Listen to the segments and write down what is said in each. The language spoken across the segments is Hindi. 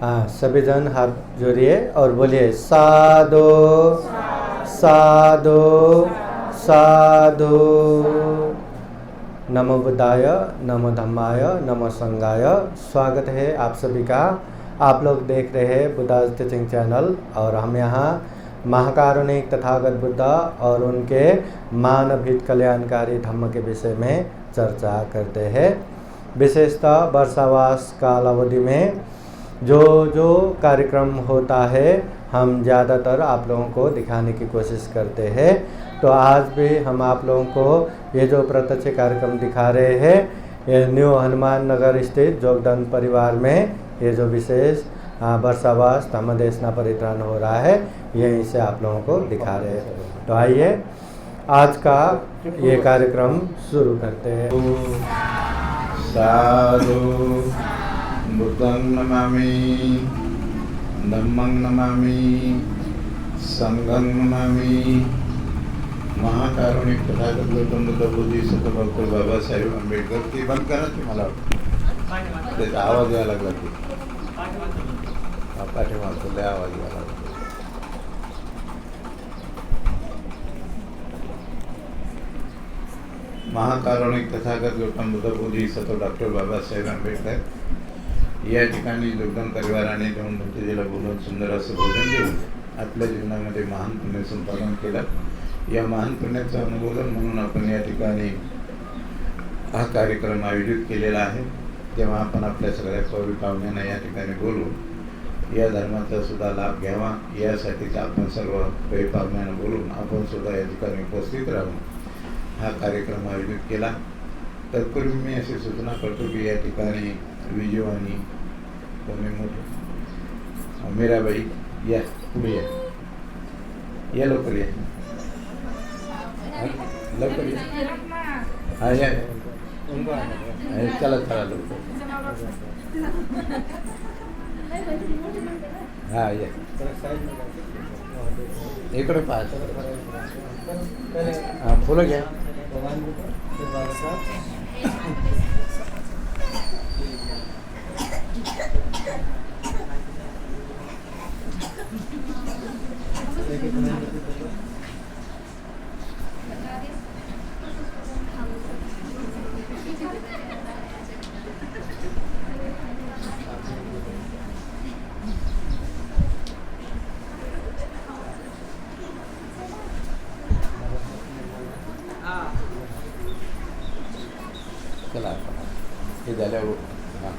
हाँ, सभी जन हाथ जोड़िए और बोलिए साधु साधु साधु। नमो बुद्धाय, नमो धम्माय, नमो संघाय। स्वागत है आप सभी का। आप लोग देख रहे हैं बुद्धा टीचिंग चैनल और हम यहाँ महाकारुणिक तथागत बुद्ध और उनके मानवहित कल्याणकारी धम्म के विषय में चर्चा करते हैं। विशेषतः वर्षावास काल अवधि में जो कार्यक्रम होता है हम ज़्यादातर आप लोगों को दिखाने की कोशिश करते हैं। तो आज भी हम आप लोगों को ये जो प्रत्यक्ष कार्यक्रम दिखा रहे हैं, ये न्यू हनुमान नगर स्थित जोगदान परिवार में ये जो विशेष वर्षावास धम्मदेशना परित्राण हो रहा है, यहीं से आप लोगों को दिखा रहे हैं। तो आइए आज का ये कार्यक्रम शुरू करते हैं। साधु बुद्धं नमामि, धम्मं नमामि, संघं नमामि। महाकारुणिक तथागत गौतम बुद्ध बोधिसत्व डॉक्टर बाबासाहेब आंबेडकर ती बंद करा की मला त्याचा आवाज यायला लागला की पाठीमागचा लय आवाज यायला लागला। महाकारुणिक तथागत गौतम बुद्ध बोधिसत्व डॉक्टर बाबासाहेब आंबेडकर या ठिकाणी जोगदान परिवाराने जाऊन भक्तीजीला बोलून सुंदर असं भोजन देऊन आपल्या जीवनामध्ये महान पुण्य संपादन केलं। या महान पुण्याचं अनुमोदन म्हणून आपण या ठिकाणी हा कार्यक्रम आयोजित केलेला आहे। तेव्हा आपण आपल्या सगळ्या कवी पाहुण्यांना या ठिकाणी बोलून या धर्माचा सुद्धा लाभ घ्यावा यासाठीच आपण सर्व कवी पाहुण्यांना बोलून आपण सुद्धा या ठिकाणी उपस्थित राहून हा कार्यक्रम आयोजित केला। तत्पूर्वी मी अशी सूचना करतो की या ठिकाणी विजू आणि कोणी मोठे मीराबाई या पुढे या लवकर या लवकर या हा या चला चला लवकर हा या इकडे पाच हा फुलं घ्या। चला हे झाल्यावर हां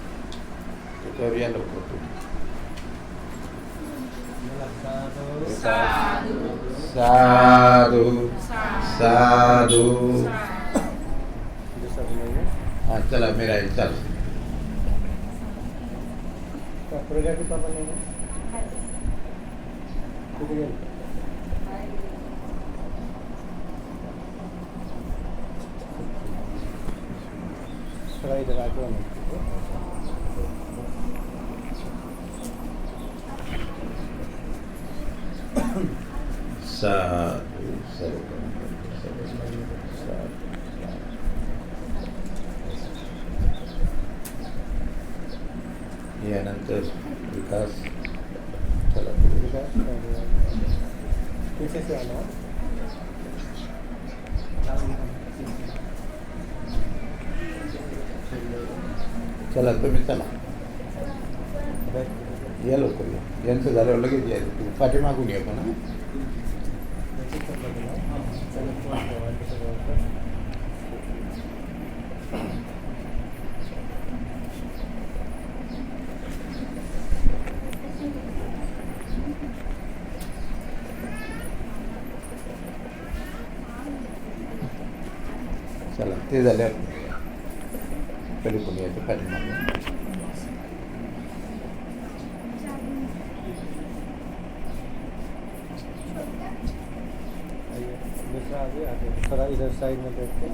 त्याच्यावर या लवकर साधू साधू हाँ चला मेरा है चल यानंतर विकास चला चला तुम्ही चला या लवकर या यांचं झाल्यावर लगेच या पाठीमागून या पण चला ते झाल्यावर कधी कोणी यायचं पाठीमागून थोड़ा इधर साइड में देखते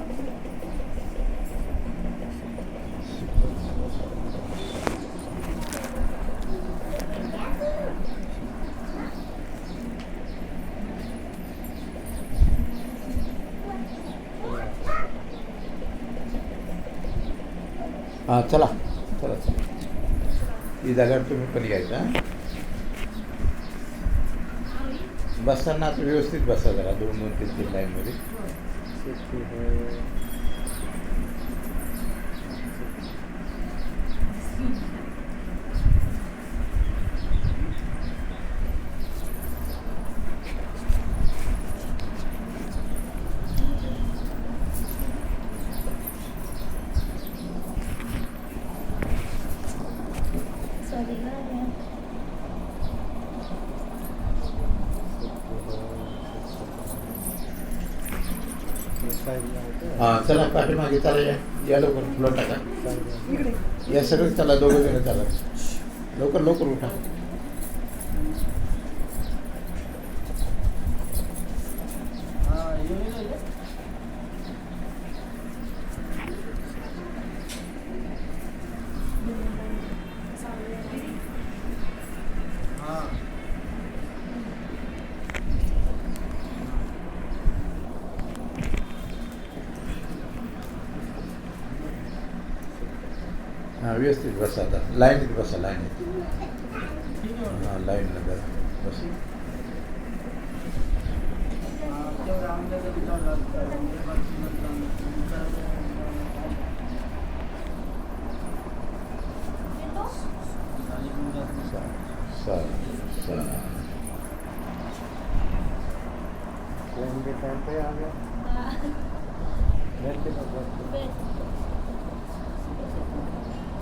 हाँ चला चला चला ही जागा तुम्ही पण यायचा. बसताना आता व्यवस्थित बसा जरा 2-2-3-3 लाईनमध्ये. हां चला पाठीमागे चला या लवकर फ्लोट टाका या सगळं चला दोघं जण चला लवकर लवकर उठा. हां व्यवस्थित बसा आता लाईनीत बसा लाईनीत. हां लाईनला जरा बस.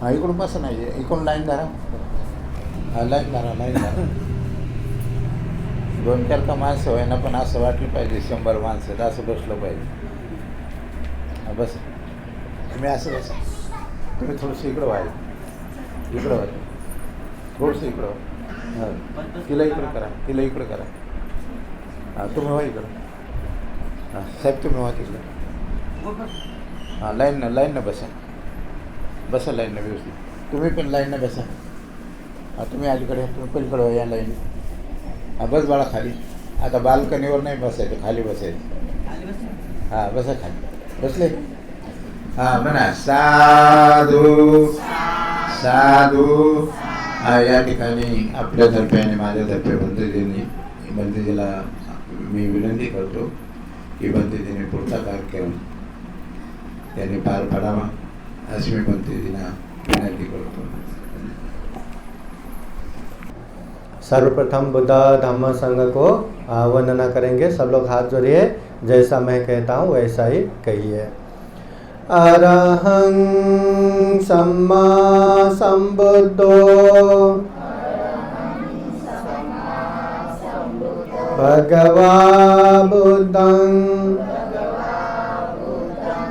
हां इकडून बसा नाही इकडून लाईन धरा. हां लाईन धरा लाईन धरा. 2-4 का माणसं होय ना पण असं वाटलं पाहिजे 100 माणसं असं बसलं पाहिजे. हां बस तुम्ही असं बसा. तुम्ही थोडंसं इकडं व्हायला इकडं व्हायला थोडंसं इकडं व्हा. हां तिला इकडं करा तिला इकडं करा. हां तुम्ही व्हा इकडं. हां साहेब तुम्ही व्हा तिकडं. हां लाईननं बसा बसा लाईननं व्यवस्थित. तुम्ही पण लाईननं बसा. हां तुम्ही अलीकडे तुम्ही पलीकडे व्हा या लाईन. हां बस बाळा खाली. आता बाल्कनीवर नाही बसायचं खाली बसायचं. हां बसा खाली बसले. हां म्हणा साधू साधू. या ठिकाणी आपल्यातर्फे आणि माझ्यातर्फे बंदीजीला मी विनंती करतो की बंदीजीने पुढचा कार्यक्रम त्यांनी पार पाडावा अशी मी बंदीजीला विनंती करतो. सर्वप्रथम बुद्ध धम्म संघ को वंदना करेंगे. सब लोग हाथ जोड़िए. जैसा मैं कहता हूँ वैसा ही कहिए. अरहं सम्मा संबुद्धो भगवा बुद्धं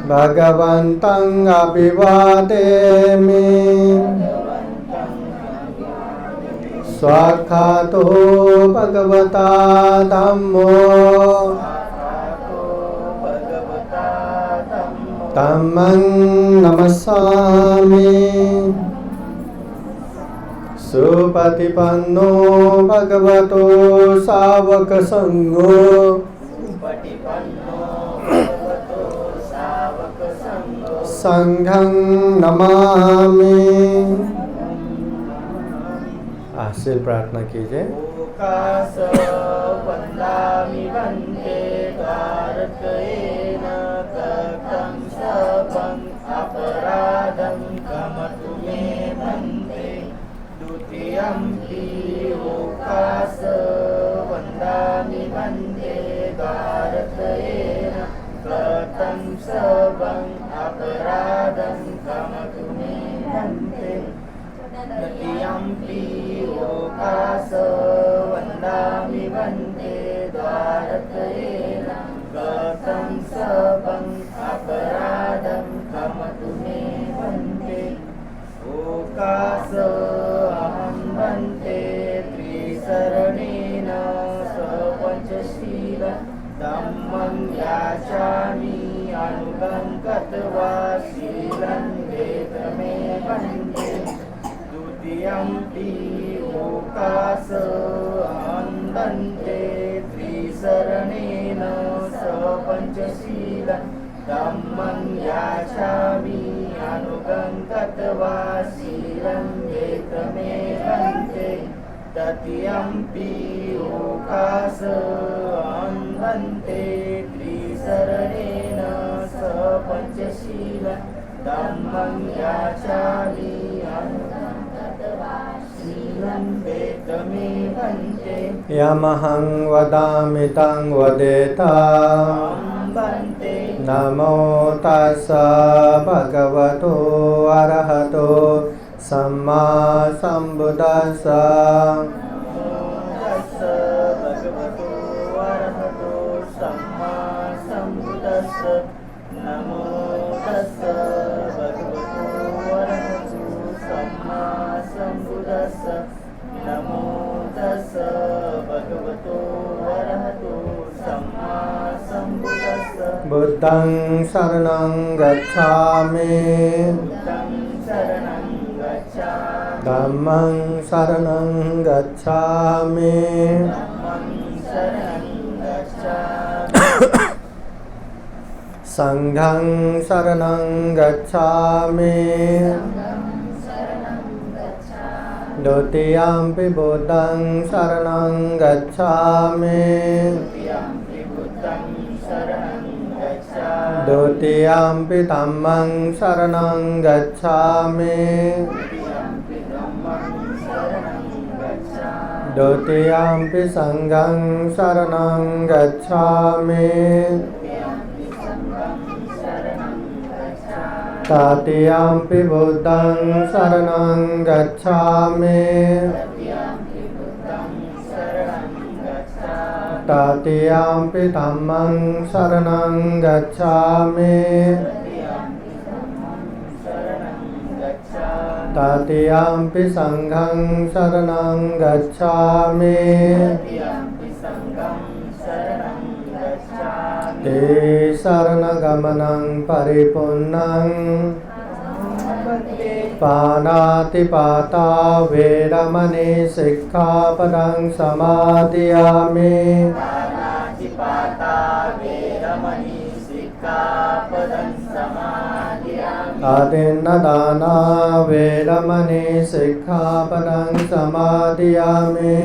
भगवन्तं अभिवादेमि. स्वाक्षातो भगवता धम्मो तमं नमस्सामि. सुपतिपन्नो भगवतो सावक संघो संघं नमामि. आशीर्वाद प्रार्थना कीजिए. वन्दामि वन्दे भारतेन कृतं सबं अपराधं क्षमतु मे वन्दे. द्वितीयम्पि ओकास वन्दामि वन्दे भारतेन कृतं सबं अपराधं क्षमतु मे वन्दे. तृतीयम्पि ओकास वन्दामि वन्दे भारतेन कृतं सबं अपराधं क्षमतु मे वन्दे. ओकास अहं वन्दे त्रिसरणेन सपञ्चशीलं धम्मं याचामि अनुगं कृत्वा शीलं वेदमे वन्दे. द्वितीयम्पि ओकास अहं वन्दे त्रिसरणेन सपञ्चशीलं धम्मं याचामि अनुगं कृत्वा शीलं वेदमे तृतीयम्पि ओकास अन्वन्ते त्रिशरणेन स पञ्चशील धम्मं याचामि शीलं वेदमे भन्ते यमहं वदामि तं वदेता भन्ते नमो तस्स भगवतो अरहतो सम्मा सम्बुद्दस्स तस्स भगवतो अरहतो सम्मा सम्बुद्दस्स नमो तस्स भगवतो अरहतो सम्मा सम्बुद्दस्स नमो तस्स भगवतो अरहतो सम्मा सम्बुद्दस्स बुद्धं शरणं गच्छामि बुद्धं शरणं गच्छामि धम्मं शरणं गच्छामि धम्मं शरणं गच्छामि संघं शरणं गच्छामि द्वितीयम्पि बुद्धं शरणं गच्छामि द्वितीयम्पि बुद्धं शरणं गच्छामि द्वितीयम्पि धम्मं शरणं गच्छामि द्वितीयम्पि धम्मं शरणं गच्छामि द्वितीयम्पि संघं शरणं गच्छामि द्वितीयम्पि संघं शरणं गच्छामि तृतीयम्पि बुद्धं शरणं गच्छामि तृतीयम्पि बुद्धं शरणं गच्छामि तृतीयम्पि धम्मं शरणं गच्छामि तृतीयम्पि धम्मं शरणं गच्छामि तृतीयम्पि संघं शरणं गच्छामि तृतीयम्पि संघं शरणं गच्छामि ते शरणगमनं परिपूर्णं पाणातिपाता वेरमणि सिक्खापदं समादयामि पाणातिपाता वेरमणि सिक्खापदं समादयामि आदिन्नदाना वेरमणि सिक्खापदं समादयामि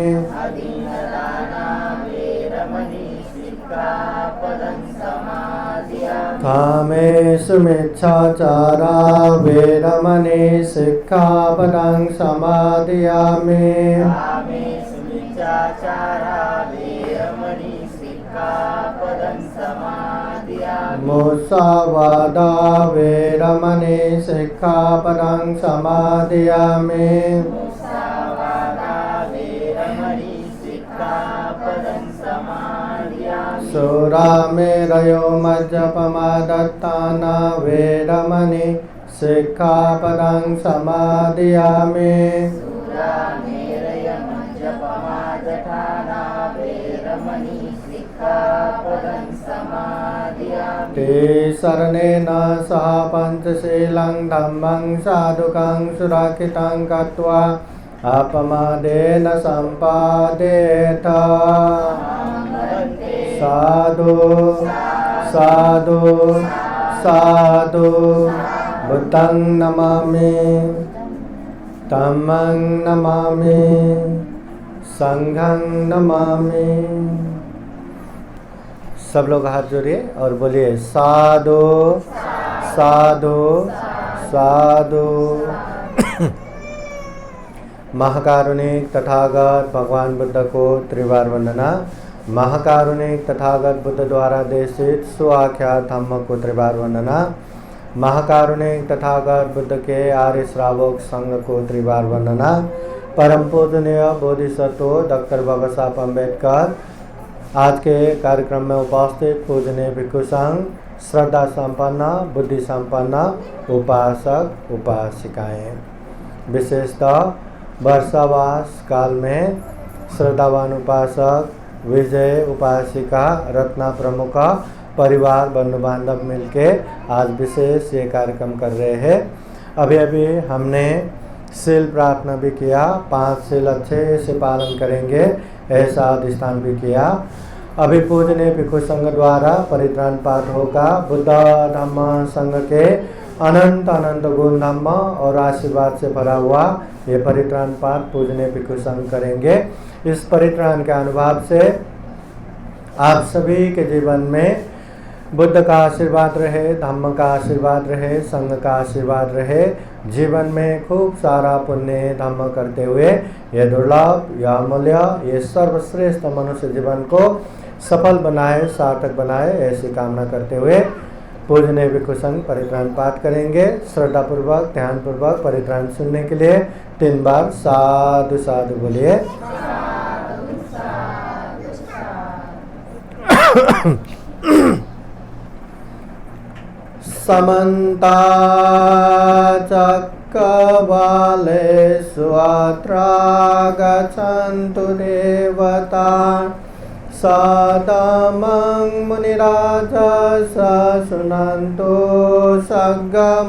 अदीनदाना वेरमणि सिक्खापदं समादयामि कामेषु मिच्छाचारा वेरमणि सिक्खापदं समादयामि कामेषु मिच्छाचारा वेरमणि सिक्खापदं समादयामि मुसावादा वेरमणि सिक्खापदं समादयामि मुसावादा वेरमणि सिक्खापदं समादयामि सुरामेरयो मज्जपमादत्ताना वेरमणि सिक्खापदं समादयामि सुरामेरयमज्जपमादठाना वेरमणि सिक्खापदं समादयामि ते शरणेन सह पञ्चशीलं धम्मं साधुकं सुरक्षितं कृत्वा अपमादेन सम्पादेत साधु साधु साधु बुद्धं नमामि धम्मं नमामि संघं नमामि। सब लोग हाथ जोड़िए और बोलिए साधु साधु साधु। महाकारुणिक तथागत भगवान बुद्ध को त्रिवार वंदना। महाकारुणिक तथागत बुद्ध द्वारा देशित सुआख्यात धम्म को त्रिवार वंदना। महाकारुणिक तथागत बुद्ध के आर्य श्रावक संघ को त्रिवार वंदना। परम पूजनीय बोधिसत्व डॉक्टर बाबा साहब अम्बेडकर, आज के कार्यक्रम में उपस्थित पूजनीय भिक्षु संघ, श्रद्धा संपन्न बुद्धि संपन्न उपासक उपासिकाएं, विशेषतः वर्षावास काल में श्रद्धावान उपासक, विजय उपासिका, रत्ना प्रमुख परिवार बंधु बांधव मिलके आज विशेष ये कार्यक्रम कर रहे हैं। अभी अभी हमने शील प्रार्थना भी किया, 5 शील अच्छे से पालन करेंगे ऐसा अधिष्ठान भी किया। अभी पूजनीय भिक्षु संघ द्वारा परित्राण पाठ होगा। बुद्ध धम्म संघ के अनंत अनंत गुण धम्म और आशीर्वाद से भरा हुआ ये परित्राण पाठ पूजने भिक्षु संघ करेंगे। इस परित्राण के अनुभव से आप सभी के जीवन में बुद्ध का आशीर्वाद रहे, धम्म का आशीर्वाद रहे, संघ का आशीर्वाद रहे। जीवन में खूब सारा पुण्य धम्म करते हुए ये दुर्लभ, यह अमूल्य, ये सर्वश्रेष्ठ मनुष्य जीवन को सफल बनाए, सार्थक बनाए, ऐसी कामना करते हुए पूजनीय भिक्षु संघ परित्राण पाठ करेंगे। श्रद्धापूर्वक ध्यानपूर्वक परित्राण सुनने के लिए 3 बार साधु साधु बोलिए। समन्ता चक्रवालेषु अत्र गच्छन्तु देवता सदमं मुनिराजस शृण्वन्तु सद्गमोक्खदं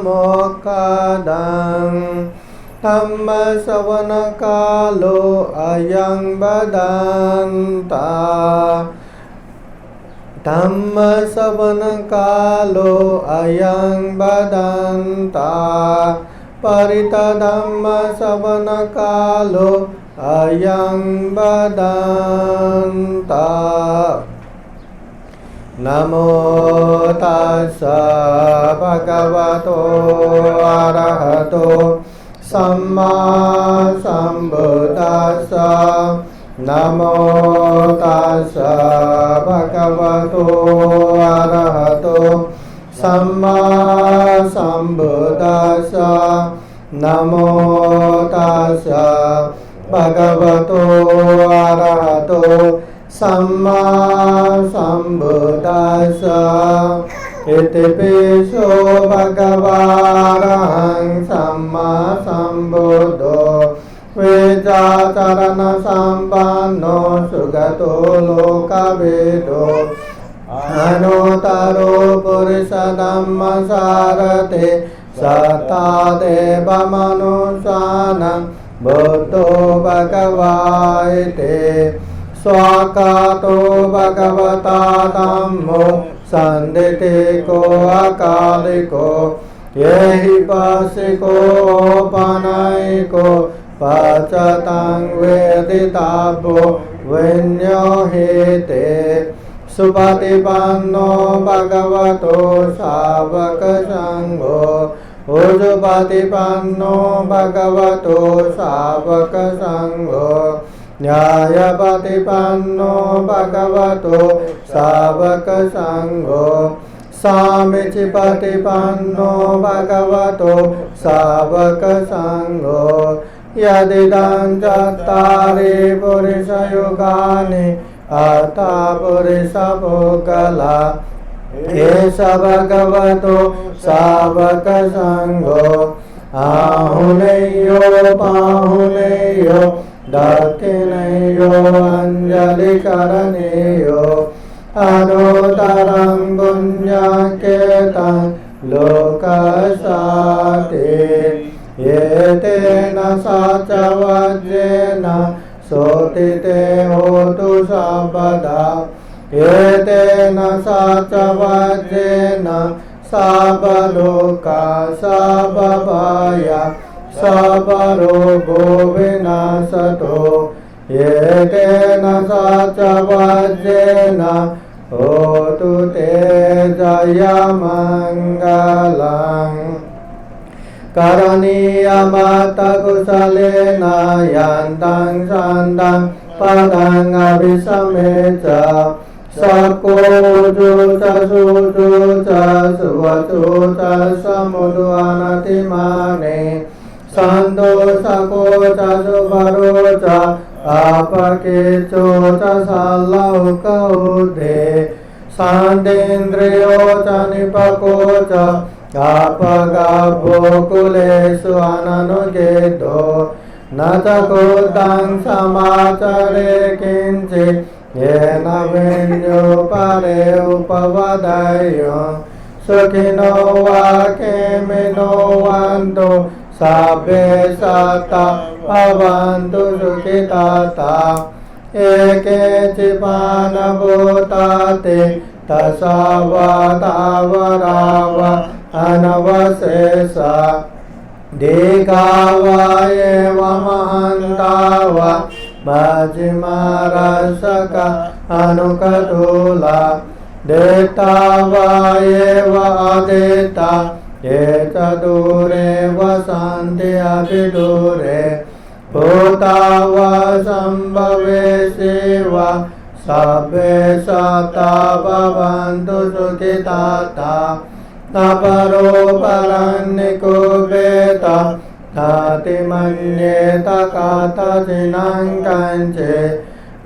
धम्मश्रवणकालो अयं वदन्ता धम्मश्रवणकालो अयं वदन्ता परितधम्मश्रवणकालो अयं वदन्ता। नमो तस्स भगवतो अरहतो सम्मा सम्बुद्दस्स। नमो तस्स भगवतो अरहतो सम्मा सम्बुद्दस्स। नमो तस्स भगवतो अरहतो सम्मा सम्बुद्दस्स। इतिपिसो भगवारहं सम्मा सम्बुद्धो वेदाचरण सम्पन्नो सुगतो लोकवेदो अनुत्तरो पुरुष धम्मसारथे सत्ता देवमनुष्याणां बुद्धो भगवाते। स्वाकातो भगवता धम्मो सन्दितिको अकालिको येहि पासिको पनैको पचतं वेदिताभो विन्योहेते। सुपतिपन्नो भगवतो सावक संघो उजुपतिपन्नो भगवतो सावक संघो न्यायपतिपन्नो भगवतो सावक संघो सामीचिपतिपन्नो भगवतो सावक संघो। यदिदं चत्वारि पुरुषयुगानि अथा पुरुषपुगला एष भगवतो सावक संघो। आहुनेयो पाहुनेयो दक्षिणेयो अंजलिकरणेयो अनुत्तरं पुण्यकेतं लोकसाते। एतेन साचवज्रेण सोतिते होतु सर्वदा। एतेन साचवज्रेण सर्वलोका सर्वभया सर्वरोगो विनाशतो। एतेन साचवज्रेण होतु ते जयमङ्गलम्। करणीयमत कुशलेन यन्तं सन्तं पदं अभिसमे च। सकोजो च सुजो च सुवचो च समुद्वनतिमाने सन्तोषको च सुभरो च अपकेचो च सल्लौकौधे। शान्तेन्द्रियो च निपको च अपगाभो कुलेषु अननुगेदो। न च क्रोधं समाचरे किञ्चित् येन विन्यो परे उपवदयो। सुखिनो वा केमिनो वन्तु सर्वे सता भवन्तु सुखिताता। एके चिपानभूताते तसावतावराव अनवशेष दीर्घावायेव महन्ताव मजिमारसक अनुकतूला देतावायेव अदेता ये च दूरे वसन्ति अभिदूरे भूतावा सम्भवे शिव सभ्ये सता भवन्तु सुखिताता न परो परन्निको वेद नाति मन्येत कथचिनं कञ्चित्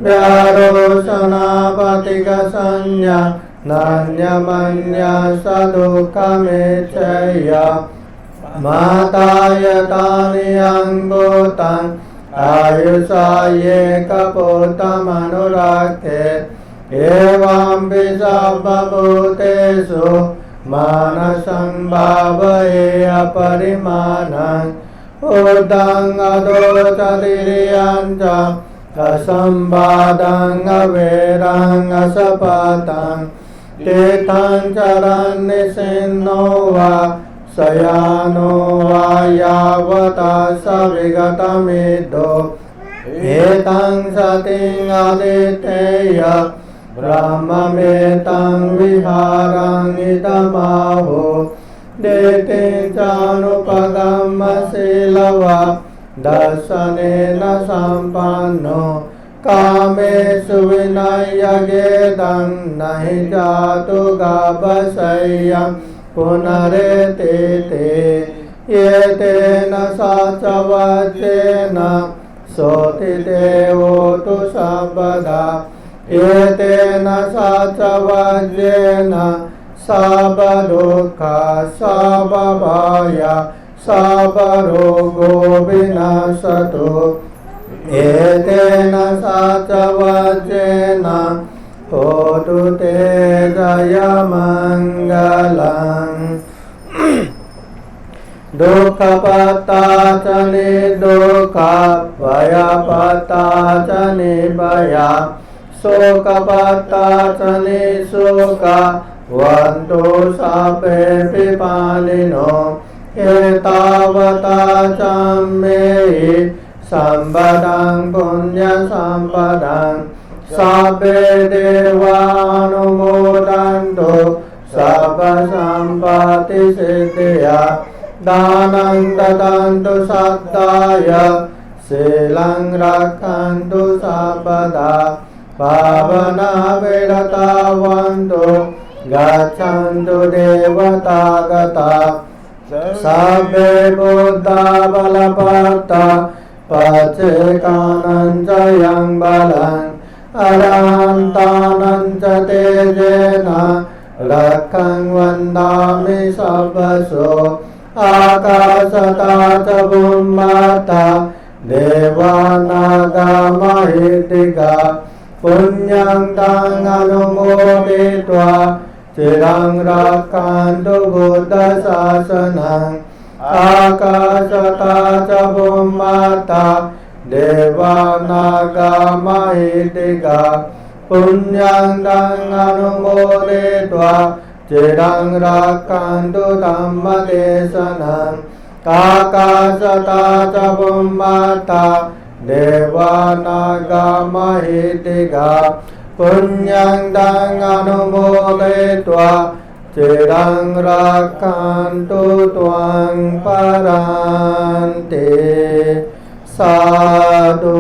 व्यारोचनापतिकसंज्ञा नान्यमन्या स दुःखमेच्छय मातायतानि अङ्गोतान् आयुषा एकपुत्रमनुरक्ते एवं सर्वभूतेषु मानसं भावये अपरिमाणम् ऊर्ध्वं अधोचतिर्यं च असंवादं अवेरं असपातं तीर्थं चरन्निसिन्नो वा शयानो वा यावता स विगतमिद्धो एतं सतिं आदितेय ब्रह्ममेतं विहारं इदमाहो देते चानुपगमशीलवा दर्शनेन सम्पन्नो कामेषु विनयगेदं नहि जातु गावशय्यं पुनरेते एतेन सचवचेन सोति देवो तु सर्वदा एतेन सचवचेन सर्वदुःखा सर्वभया सर्वरोगो विनाशतु एतेन सचवचेन होतु ते जयमङ्गलम् दुःखपत्ता च निर्दुःखा भयपत्ता च निर्भया शोकपत्ता च निःशोका वन्तु सभ्ये विपालिनो एतावता च मे सम्पदं पुण्यसम्पदं सभ्ये देवानुमोदन्तु सर्वसम्पत्तिसिद्धिया दानं ददन्तु सद्दाय शीलं रक्षन्तु सर्वदा पावना विरतावन्तु गच्छन्तु देवतागता सभ्ये बुद्धा बलपर्ता पचेकानं च यं बलम् अरहन्तानं च तेजेन रक्षं वन्दामि सर्वशो आकाशता च भूम्याता देवानागमहितिका पुण्यं तं अनुमोदित्वा चिरं रक्षन्तु बुद्धशासनम् आकाशता च भूम्याता देवानागमहितिका पुण्यं तं अनुमोदित्वा चिरं रक्षन्तु धम्मदेशनम् आकाशता च भूम्याता देवानागमहितिका पुण्यं तं अनुमोदित्वा चिरं रक्षन्तु त्वं परान्ते साधु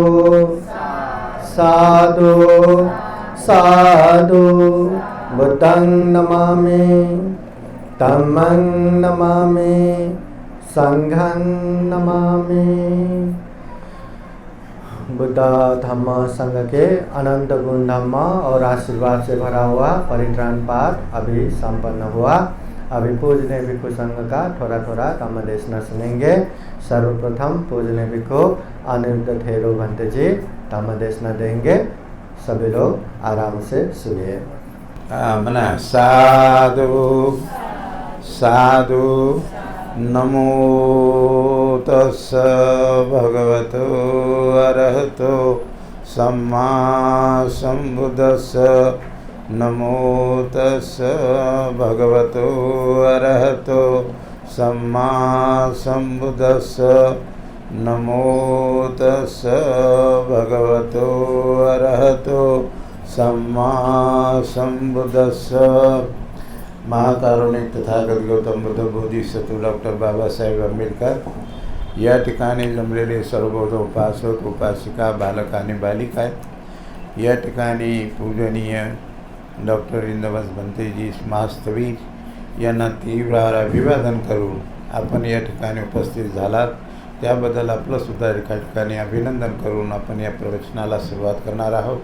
साधु साधु बुद्धं नमामि धम्मं नमामि संघं नमामि। बुद्ध धम्म संघ के अनंत गुण धम्म और आशीर्वाद से भरा हुआ परित्राण पाठ अभी संपन्न हुआ। अभी पूजने भिक्षु संघ का थोड़ा थोड़ा धम्म देशना सुनेंगे। सर्वप्रथम पूजने भिक्षु अनिरुद्ध थेरो भंते जी धम्म देशना देंगे। सभी लोग आराम से सुनिए। मना साधु साधु नमो तस्स भगवतो अरहतो सम्मा सम्बुद्धस्स नमो तस्स भगवतो अरहतो सम्मा सम्बुद्धस्स नमो तस्स भगवतो अरहतो सम्मा सम्बुद्धस्स। महाकारुणिक तथागत गौतम बुद्ध बोधिसत्व डॉक्टर बाबासाहेब आंबेडकर या ठिकाणी जमलेले सर्वबौद्ध उपासक उपासिका बालक आणि बालिका आहेत। या ठिकाणी पूजनीय डॉक्टर इंदवस भंतेजी महास्तवीर यांना तीव्र अभिवादन करून आपण या ठिकाणी उपस्थित झालात त्याबद्दल आपलं सुद्धा एका ठिकाणी अभिनंदन करून आपण या प्रवचनाला सुरुवात करणार आहोत।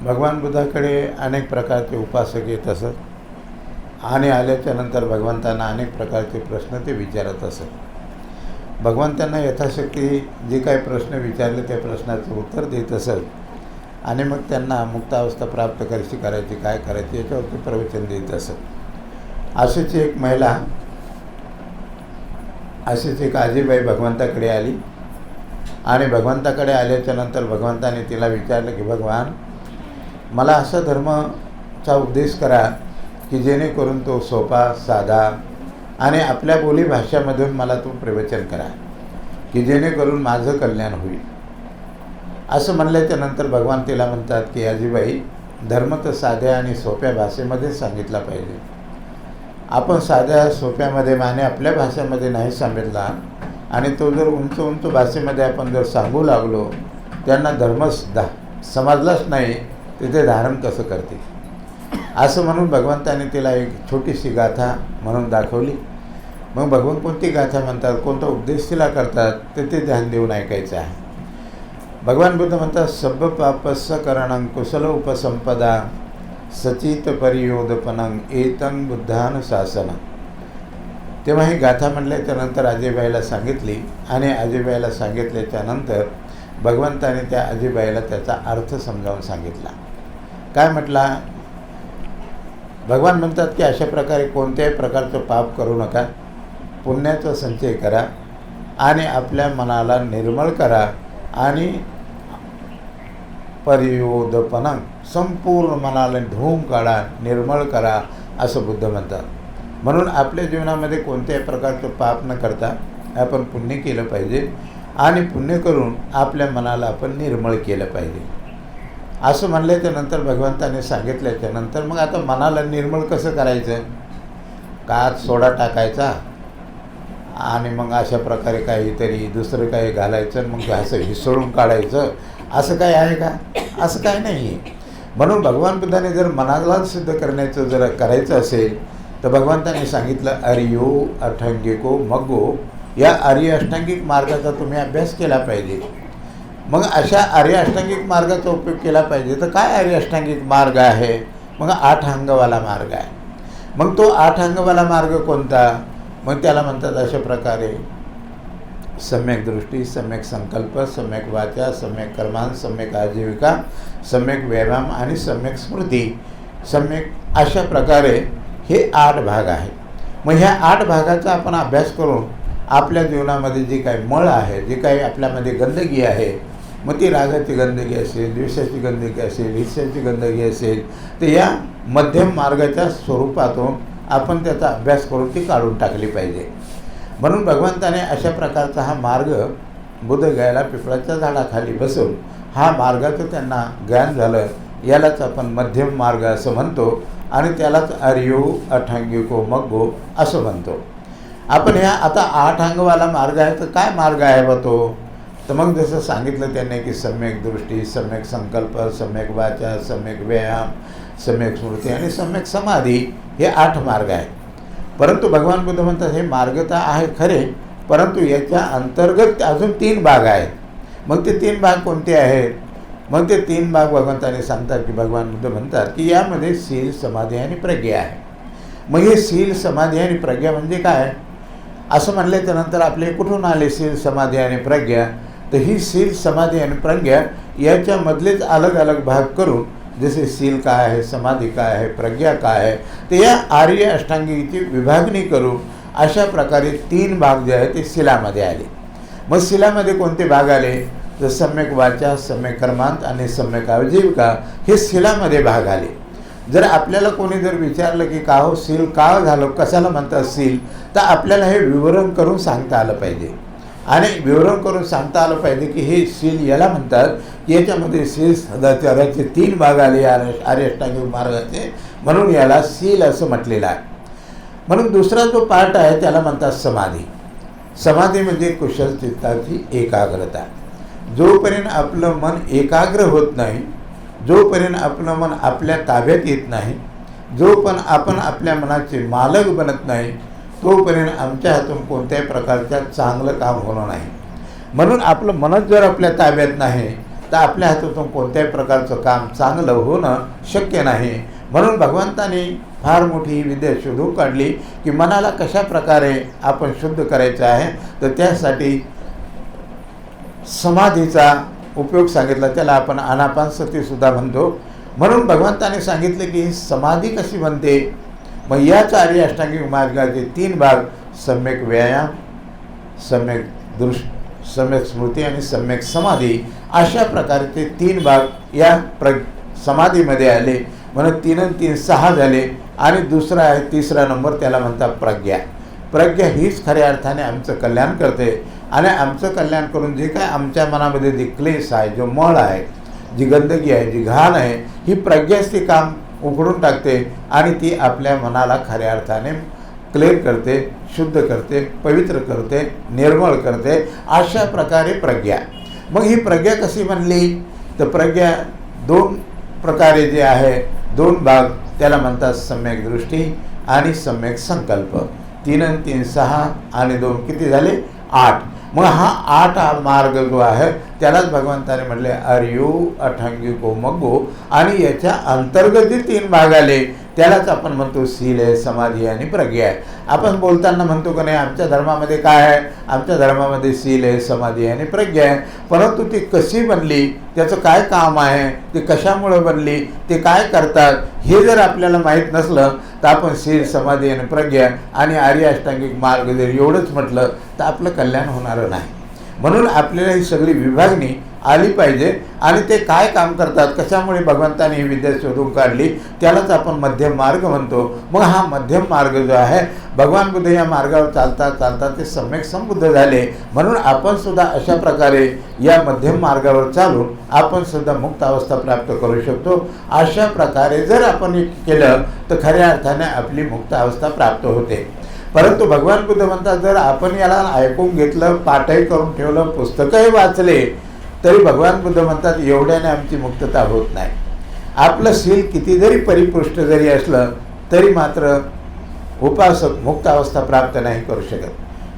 भगवान बुद्धाकडे अनेक प्रकारचे उपासक येत असत आणि आल्याच्यानंतर भगवंतांना अनेक प्रकारचे प्रश्न ते विचारत असत। भगवंतांना यथाशक्ती जे काही प्रश्न विचारले त्या प्रश्नाचं उत्तर देत असत आणि मग त्यांना मुक्तावस्था प्राप्त कशी करायची काय करायची याच्यावरती प्रवचन देत असत। अशीच एक महिला अशीच एक आजीबाई भगवंताकडे आली आणि भगवंताकडे आल्याच्यानंतर भगवंताने तिला विचारलं की भगवान मला असा धर्माचा उपदेश करा की जेणेकरून तो सोपा साधा आणि आपल्या बोली भाषामधून मला तो प्रवचन करा की जेणेकरून माझं कल्याण होईल। असं म्हणल्याच्या नंतर भगवान तिला म्हणतात की आजीबाई धर्म तर साध्या आणि सोप्या भाषेमध्येच सांगितला पाहिजे। आपण साध्या सोप्यामध्ये आणि आपल्या भाषेमध्ये नाही सांगितला आणि तो जर उंच उंच भाषेमध्ये आपण जर सांगू लागलो त्यांना धर्म समजलाच नाही तिथे धारण कसं करते असं म्हणून भगवंताने तिला एक छोटीशी गाथा म्हणून दाखवली। मग भगवान कोणती गाथा म्हणतात कोणता उपदेश तिला करतात ते ध्यान देऊन ऐकायचं आहे। भगवान बुद्ध म्हणतात सब्ब पापस्य करणं कुशल उपसंपदा सचित परियोदपनं एतं बुद्धानुशासनं। तेव्हा ही गाथा म्हणल्याच्यानंतर आजीबाईला सांगितली आणि आजीबाईला सांगितल्याच्यानंतर भगवंताने त्या आजीबाईला त्याचा अर्थ समजावून सांगितला। काय म्हटला भगवान म्हणतात की अशा प्रकारे कोणत्याही प्रकारचं पाप करू नका, पुण्याचा संचय करा आणि आपल्या मनाला निर्मळ करा आणि परियोदपनं संपूर्ण मनाला धुवून काढा निर्मळ करा असं बुद्ध म्हणतात। म्हणून आपल्या जीवनामध्ये कोणत्याही प्रकारचं पाप न करता आपण पुण्य केलं पाहिजे आणि पुण्य करून आपल्या मनाला आपण निर्मळ केलं पाहिजे असं म्हणल्याच्यानंतर भगवंताने सांगितल्याच्यानंतर मग आता मनाला निर्मळ कसं करायचं काच सोडा टाकायचा आणि मग अशा प्रकारे काहीतरी दुसरं काही घालायचं मग असं हिसळून काढायचं असं काय आहे का? असं काय नाही आहे। म्हणून भगवान बुद्धाने जर मनाला सिद्ध करण्याचं जर करायचं असेल तर भगवंताने सांगितलं आर्यो अष्टांगिको मग्गो या आर्य अष्टांगिक मार्गाचा तुम्ही अभ्यास केला पाहिजे। मग अशा आर्य अष्टांगिक मार्गाचा उपयोग केला पाहिजे तर काय आर्य अष्टांगिक मार्ग आहे? मग 8 अंगवाला मार्ग आहे। मग तो 8 अंगवाला मार्ग कोणता? मग त्याला म्हणतात अशा प्रकारे सम्यक दृष्टी सम्यक संकल्प सम्यक वाचा सम्यक कर्मांत सम्यक आजीविका सम्यक व्यायाम आणि सम्यक स्मृती सम्यक अशा प्रकारे हे 8 भाग आहेत। मग ह्या 8 भागाचा आपण अभ्यास करून आपल्या जीवनामध्ये जी काही मळ आहे जी काही आपल्यामध्ये गंदगी आहे मग ती रागाची गंदगी असेल द्वेषाची गंदगी असेल ईर्ष्याची गंदगी असेल तर या मध्यम मार्गाच्या स्वरूपातून आपण त्याचा अभ्यास करून ती काढून टाकली पाहिजे। म्हणून भगवंताने अशा प्रकारचा हा मार्ग बुद्धगयाला पिपळाच्या झाडाखाली बसून हा मार्गाचं त्यांना ज्ञान झालं यालाच आपण मध्यम मार्ग असं म्हणतो आणि त्यालाच आर्यो अष्टांगिको मग्गो असं म्हणतो आपण। ह्या आता 8 अंगवाला मार्ग आहे तर काय मार्ग आहे बा तो? तर मग जसं सांगितलं त्यांनी की सम्यक दृष्टी सम्यक संकल्प सम्यक वाचा सम्यक व्यायाम सम्यक स्मृती आणि सम्यक समाधी हे 8 मार्ग आहेत। परंतु भगवान बुद्ध म्हणतात हे मार्ग तर आहे खरे परंतु याच्या अंतर्गत अजून 3 भाग आहेत। मग ते 3 भाग कोणते आहेत? मग ते 3 भाग भगवंताने सांगतात की भगवान बुद्ध म्हणतात की यामध्ये शील समाधी आणि प्रज्ञा आहे। मग हे शील समाधी आणि प्रज्ञा म्हणजे काय असं म्हणल्याच्यानंतर आपले कुठून आले शील समाधी आणि प्रज्ञा? तर ही शील समाधी आणि प्रज्ञा याच्यामधलेच अलग अलग भाग करून जसे शील काय आहे समाधी काय आहे प्रज्ञा काय आहे ते या आर्य अष्टांगिकेची विभागणी करून अशा प्रकारे 3 भाग जे आहेत ते शिलामध्ये आले। मग शिलामध्ये कोणते भाग आले? तर सम्यक वाचा, सम्यक कर्मांत आणि सम्यक आजीविका हे शीलामध्ये भाग आले. जर आपल्याला कोणी जर विचारलं की का हो शील का झालं, कशाला म्हणतात शील, तर आपल्याला हे विवरण करून सांगता आलं पाहिजे. आणि विवरण करून सांगता आलं पाहिजे की हे शील याला म्हणतात की याच्यामध्ये शील सदाचाराचे 3 भाग आले आर्य अष्टांगिक मार्गाचे, म्हणून याला शील असं म्हटलेलं आहे. म्हणून दुसरा जो पार्ट आहे त्याला म्हणतात समाधी. समाधी म्हणजे कुशल चित्ताची एकाग्रता. जोपर्यंत आपलं मन एकाग्र होत नाही, जोपर्यंत आपलं मन आपल्या ताब्यात येत नाही, जोपर्यंत आपण आपल्या मनाचे मालक बनत नाही, तोपर्यंत आमच्या हातून कोणत्याही प्रकारचं चांगलं काम होणार नाही. म्हणून आपलं मनच जर आपल्या ताब्यात नाही तर आपल्या हातून कोणत्याही प्रकारचं काम चांगलं होणं शक्य नाही. म्हणून भगवंताने फार मोठी विद्या शोधून काढली की मनाला कशा प्रकारे आपण शुद्ध करायचं आहे, तर त्यासाठी समाधीचा उपयोग सांगितला. त्याला आपण आनापानसतीसुद्धा म्हणतो. म्हणून भगवंताने सांगितले की समाधी कशी बनते. मग याच आर्य अष्टांगिक मार्गाचे 3 भाग सम्यक व्यायाम, सम्यक सम्यक स्मृती आणि सम्यक समाधी अशा प्रकारचे 3 भाग या समाधीमध्ये आले. म्हणून 3 आणि 3 6 झाले. आणि दुसरा आहे 3रा नंबर, त्याला म्हणतात प्रज्ञा. प्रज्ञा हीच खऱ्या अर्थाने आमचं कल्याण करते. आणि आमचं कल्याण करून जे काय आमच्या मनामध्ये जे क्लेश आहे, जो मळ आहे, जी गंदगी आहे, जी घाण आहे, ही प्रज्ञाच ती काम उघडून टाकते आणि ती आपल्या मनाला खऱ्या अर्थाने क्लिअर करते, शुद्ध करते, पवित्र करते, निर्मळ करते. अशा प्रकारे प्रज्ञा. मग ही प्रज्ञा कशी बनली, तर प्रज्ञा 2 प्रकारे जे आहे 2 भाग त्याला म्हणतात सम्यक दृष्टी आणि सम्यक संकल्प. 3 आणि 3 6 आणि 2 किती झाले 8. मग हा 8 मार्ग जो आहे त्यालाच भगवंताने म्हटले आर्यो अष्टांगिको मग्गो. आणि याच्या अंतर्गत जे 3 भाग आले त्यालाच आपण म्हणतो शील आहे, समाधी आणि प्रज्ञा आहे. आपण बोलताना म्हणतो की नाही आमच्या धर्मामध्ये काय आहे, आमच्या धर्मामध्ये शील आहे, समाधी आणि प्रज्ञा आहे. परंतु ती कशी बनली, त्याचं काय काम आहे, ते कशामुळे बनली, ते काय करतात, हे जर आपल्याला माहीत नसलं तर आपण शील, समाधी आणि प्रज्ञा आणि आर्य अष्टांगिक मार्ग जर एवढंच म्हटलं तर आपलं कल्याण होणार नाही. म्हणून आपल्याला ही सगळी विभागणी आली पाहिजे. आणि ते काय काम करतात, कशामुळे भगवंताने ही विद्या शोधून काढली, त्यालाच आपण मध्यम मार्ग म्हणतो. मग हा मध्यम मार्ग जो आहे, भगवान बुद्ध या मार्गावर चालता चालता ते सम्यक संबुद्ध झाले. म्हणून आपण सुद्धा अशा प्रकारे या मध्यम मार्गावर चालून आपण सुद्धा मुक्त अवस्था प्राप्त करू शकतो. अशा प्रकारे जर आपण केलं तर खऱ्या अर्थाने आपली मुक्त अवस्था प्राप्त होते. परंतु भगवान बुद्ध म्हणतात जर आपण याला ऐकून घेतलं, पाठही करून ठेवलं, पुस्तकही वाचले, तरी भगवान बुद्ध म्हणतात एवढ्याने आमची मुक्तता होत नाही. आपलं शील किती जरी परिपुष्ट जरी असलं तरी मात्र उपासक मुक्त अवस्था प्राप्त नाही करू शकत.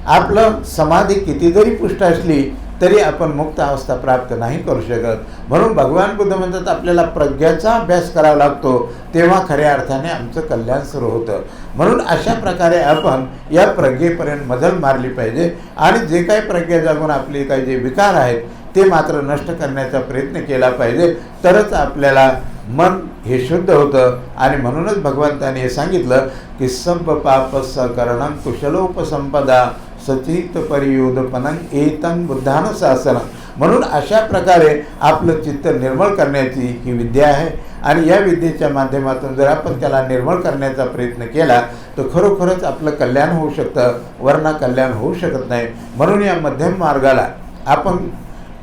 आपलं समाधी किती जरी पुष्ट असली तरी आपण मुक्त अवस्था प्राप्त नाही करू शकत. म्हणून भगवान बुद्ध म्हणतात आपल्याला प्रज्ञाचा अभ्यास करावा लागतो, तेव्हा खऱ्या अर्थाने आमचं कल्याण सुरू होतं. म्हणून अशा प्रकारे आपण या प्रज्ञेपर्यंत मजल मारली पाहिजे. आणि जे काही प्रज्ञा जागून आपले काही जे विकार आहेत ते मात्र नष्ट करण्याचा प्रयत्न केला पाहिजे. तरच आपल्याला मन हे शुद्ध होतं. आणि म्हणूनच भगवंताने हे सांगितलं की सब पाप सकरणं कुशलोपसंपदा सचित परियोधपनं एतं बुद्धानुशासनं. म्हणून अशा प्रकारे आपलं चित्त निर्मळ करण्याची ही विद्या आहे. आणि या विद्येच्या माध्यमातून जर आपण त्याला निर्मळ करण्याचा प्रयत्न केला तर खरोखरच आपलं कल्याण होऊ शकतं, वरना कल्याण होऊ शकत नाही. म्हणून या मध्यम मार्गाला आपण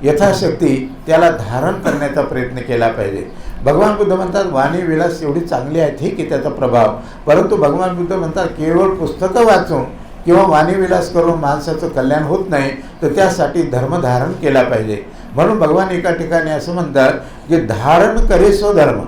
यथाशक्ती त्याला धारण करण्याचा प्रयत्न केला पाहिजे. भगवान बुद्ध म्हणतात वाणी विलास एवढी चांगली आहे ठीक आहे त्याचा प्रभाव, परंतु भगवान बुद्ध म्हणतात केवळ पुस्तकं वाचून किंवा वाणीविलास करून माणसाचं कल्याण होत नाही, तर त्यासाठी धर्म धारण केला पाहिजे. म्हणून भगवान एका ठिकाणी असं म्हणतात की धारण करे सो धर्म.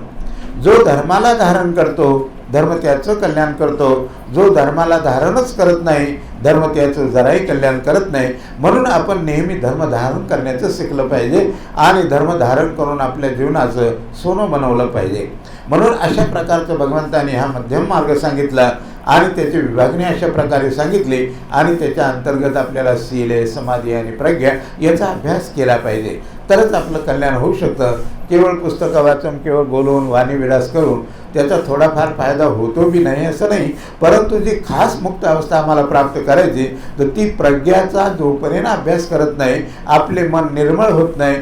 जो धर्माला धारण करतो धर्म त्याचं कल्याण करतो. जो धर्माला धारणच करत नाही धर्म त्याचं जराही कल्याण करत नाही. म्हणून आपण नेहमी धर्म धारण करण्याचं शिकलं पाहिजे आणि धर्म धारण करून आपल्या जीवनाचं सोनं बनवलं पाहिजे. म्हणून अशा प्रकारचं भगवंताने हा मध्यम मार्ग सांगितला. आणि त्याची विभागणी अशा प्रकारे सांगितली आणि त्याच्या अंतर्गत आपल्याला शील, समाधी आणि प्रज्ञा याचा अभ्यास केला पाहिजे, तरच आपलं कल्याण होऊ शकतं. केवळ पुस्तकं वाचून, केवळ बोलून, वाणीविलास करून त्याचा थोडाफार फायदा होतो बी नाही असं नाही, परंतु जी खास मुक्त अवस्था आम्हाला प्राप्त करायची तर ती प्रज्ञाचा जोपर्यंत अभ्यास करत नाही, आपले मन निर्मळ होत नाही,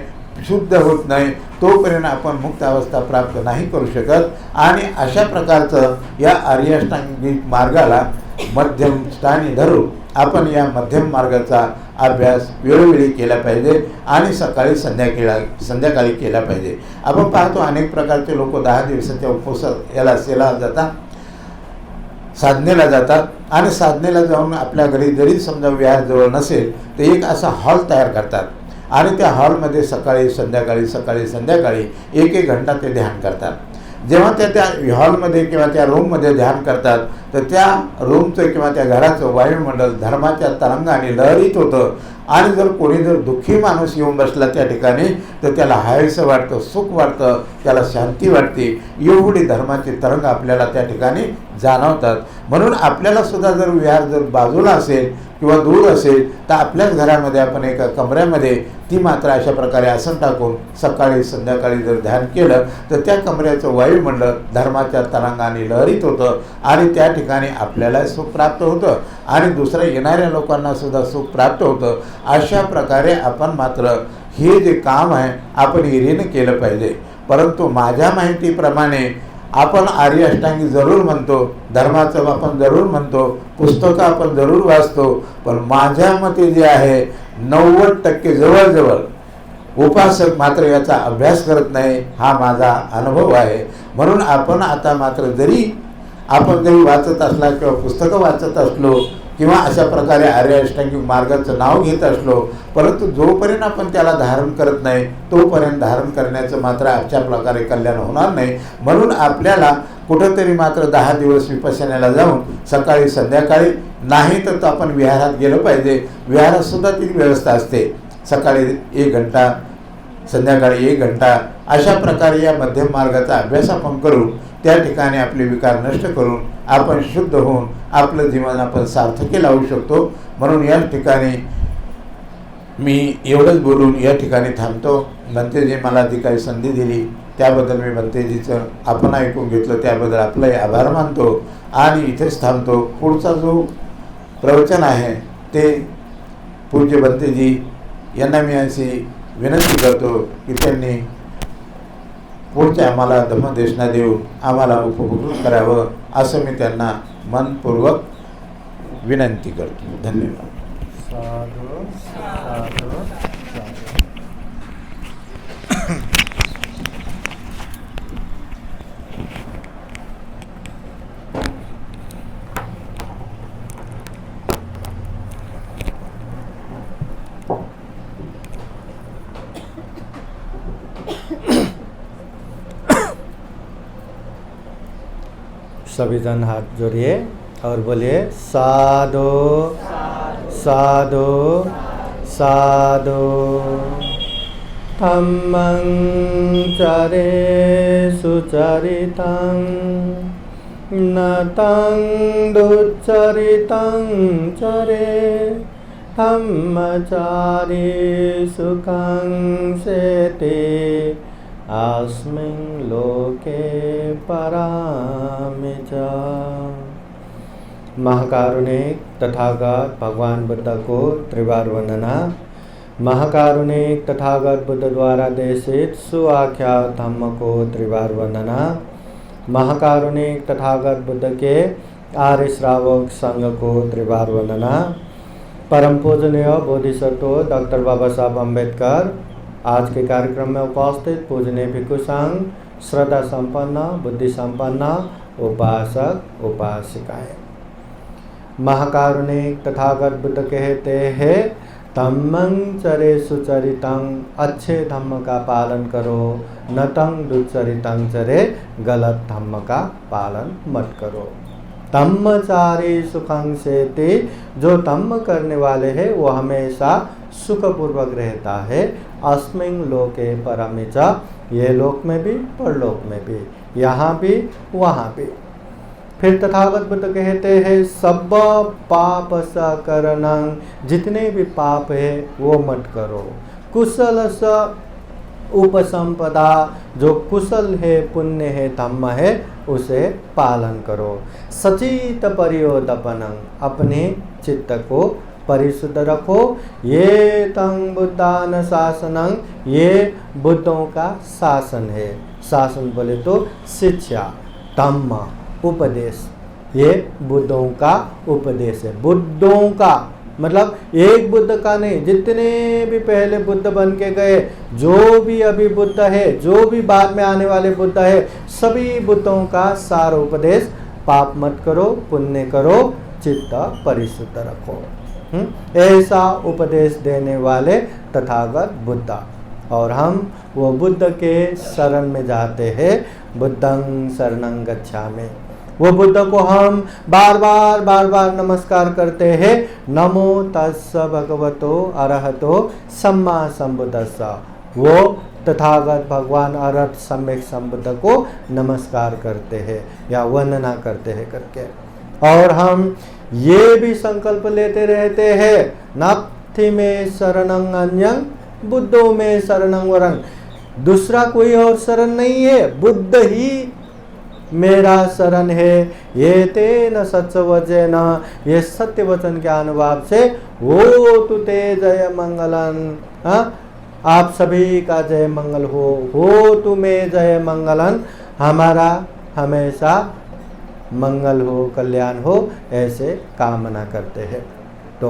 शुद्ध होत नाही, तोपर्यंत आपण मुक्त अवस्था प्राप्त नाही करू शकत. आणि अशा प्रकारचं या आर्याष्टांगिक मार्गाला मध्यम स्थानी धरून आपण या मध्यम मार्गाचा अभ्यास वेळोवेळी केला पाहिजे आणि सकाळी संध्याकाळी केला पाहिजे. आपण पाहतो अनेक प्रकारचे लोक 10 दिवसाच्या उपवासात याला जातात, साधनेला जातात आणि साधनेला जाऊन आपल्या घरी जरी समजा विहार जवळ नसेल तर एक असा हॉल तयार करतात आणि त्या हॉलमध्ये सकाळी संध्याकाळी 1-1 घंटा ते ध्यान करतात. जेव्हा त्या हॉलमध्ये किंवा त्या रूममध्ये ध्यान करतात तर त्या रूमचं किंवा त्या घराचं वायुमंडल धर्माच्या तरंगाने लहरीत होतं आणि जर कोणी जर दुःखी माणूस येऊन बसला त्या ठिकाणी तर त्याला हायसं वाटतं, सुख वाटतं, त्याला शांती वाटते. एवढी धर्माची तरंग आपल्याला त्या ठिकाणी जाणवतात. म्हणून आपल्याला सुद्धा जर विहार जर बाजूला असेल किंवा दूर असेल तर आपल्याच घरामध्ये आपण एका कमऱ्यामध्ये ती मात्र अशा प्रकारे आसन टाकून सकाळी संध्याकाळी जर ध्यान केलं तर त्या कमऱ्याचं वायुमंडळ धर्माच्या तरंगाने लहरीत होतं आणि त्या ठिकाणी आपल्याला सुख प्राप्त होतं आणि दुसऱ्या येणाऱ्या लोकांना सुद्धा सुख प्राप्त होतं. अशा प्रकारे आपण मात्र हे जे काम आहे आपण हिरीनं केलं पाहिजे. परंतु माझ्या माहितीप्रमाणे आपण आर्य अष्टांगी जरूर म्हणतो, धर्माचं आपण जरूर म्हणतो, पुस्तकं आपण जरूर वाचतो, पण माझ्या मते जे आहे 90% जवळजवळ उपासक मात्र याचा अभ्यास करत नाही, हा माझा अनुभव आहे. म्हणून आपण आता मात्र जरी वाचत असला किंवा पुस्तकं वाचत असलो किंवा अशा प्रकारे आर्य अष्टांगिक मार्गाचं नाव घेत असलो, परंतु जोपर्यंत आपण त्याला धारण करत नाही तोपर्यंत धारण करण्याचं मात्र अशा प्रकारे कल्याण होणार नाही. म्हणून आपल्याला कुठंतरी मात्र 10 दिवस विपश्यनाला जाऊन सकाळी संध्याकाळी नाही तर आपण विहारात गेलं पाहिजे. विहारात सुद्धा ती व्यवस्था असते, सकाळी 1 घंटा, संध्याकाळी 1 घंटा. अशा प्रकारे या मध्यम मार्गाचा अभ्यास आपण करून त्या ठिकाणी आपले विकार नष्ट करून आपण शुद्ध होऊन आपलं जीवन आपण सार्थकी लावू शकतो. म्हणून या ठिकाणी मी एवढंच बोलून या ठिकाणी थांबतो. भंतेजी मला जी काही संधी दिली त्याबद्दल मी भंतेजीचं आपण ऐकून घेतलं त्याबद्दल आपलंही आभार मानतो आणि इथेच थांबतो. पुढचा जो प्रवचन आहे ते पूज्य भंतेजी यांना मी अशी विनंती करतो की त्यांनी पुढच्या आम्हाला धम्मदेशना देऊन आम्हाला उपभोग करावं असं मी त्यांना मनपूर्वक विनंती करतो. धन्यवाद. साधु साधु साधु. सभी जन हाथ जोड़िए और बोलिए साधु साधु साधु. धम्मं चरे सुचरितं नतं दुच्चरितं चरे. धम्मचारी सुखं सेते अस्मिन् लोके परामि च. महाकारुणिक तथागत भगवान बुद्ध को त्रिवार वंदना. महाकारुणिक तथागत बुद्ध द्वारा देशित सुआख्यात धम्म को त्रिवार वंदना. महाकारुणिक तथागत बुद्ध के आर्य श्रावक संघ को त्रिवार वंदना. परम पूजनीय बोधिसत्व डॉक्टर बाबा साहब अम्बेडकर, आज के कार्यक्रम में उपस्थित पूजनीय भिक्षु संघ, श्रद्धा संपन्न, बुद्धि संपन्न उपासक उपासिकाएं. महाकारुणिक तथागत बुद्ध कहते हैं धम्मं चरे सुचरितं, अच्छे धम्म का पालन करो, नतं दुच्चरितं चरे, गलत धम्म का पालन मत करो. धम्मचारी सुखं सेते, जो धम्म करने वाले हैं वो हमेशा सुखपूर्वक रहता है. अस्मिन् लोके परमि च, ये लोक में भी परलोक में भी, यहाँ भी वहाँ भी. फिर तथागत बुद्ध कहते हैं सब पाप स करनं, जितने भी पाप है वो मत करो। कुशल स उपसंपदा, जो कुशल है, पुण्य है, धम्म है, उसे पालन करो। सचित परियोदपनं, अपने चित्त को परिशुद्ध रखो। ये तंग बुद्धान शासनं, ये बुद्धों का शासन है। शासन बोले तो शिक्षा, धम्म, उपदेश, ये बुद्धों का उपदेश है। बुद्धों का मतलब एक बुद्ध का नहीं, जितने भी पहले बुद्ध बन के गए, जो भी अभी बुद्ध है, जो भी बाद में आने वाले बुद्ध है, सभी बुद्धों का सार उपदेश, पाप मत करो, पुण्य करो, चित्त परिशुद्ध रखो। ऐसा उपदेश देने वाले तथागत बुद्ध। और हम वो बुद्ध के शरण में जाते हैं। बुद्धं शरणं गच्छामि, वो बुद्ध को हम बार बार नमस्कार करते हैं। नमो तस्स भगवतो अरहतो सम्मा संबुद्धस्स, वो तथागत भगवान अरहत सम्यक संबुद्ध को नमस्कार करते हैं या वंदना करते हैं करके। और हम ये भी संकल्प लेते रहते हैं, नास्ति में शरणं अन्यं बुद्धो में शरणं वरं, दूसरा कोई और शरण नहीं है, बुद्ध ही मेरा शरण है। ये तेन सच वचन, ये सत्य वचन के अनुभाव से वो तु ते जय मंगलन, आप सभी का जय मंगल हो तुम्हें जय मंगलन, हमारा हमेशा मंगल हो, कल्याण हो, ऐसे कामना करते हैं। तो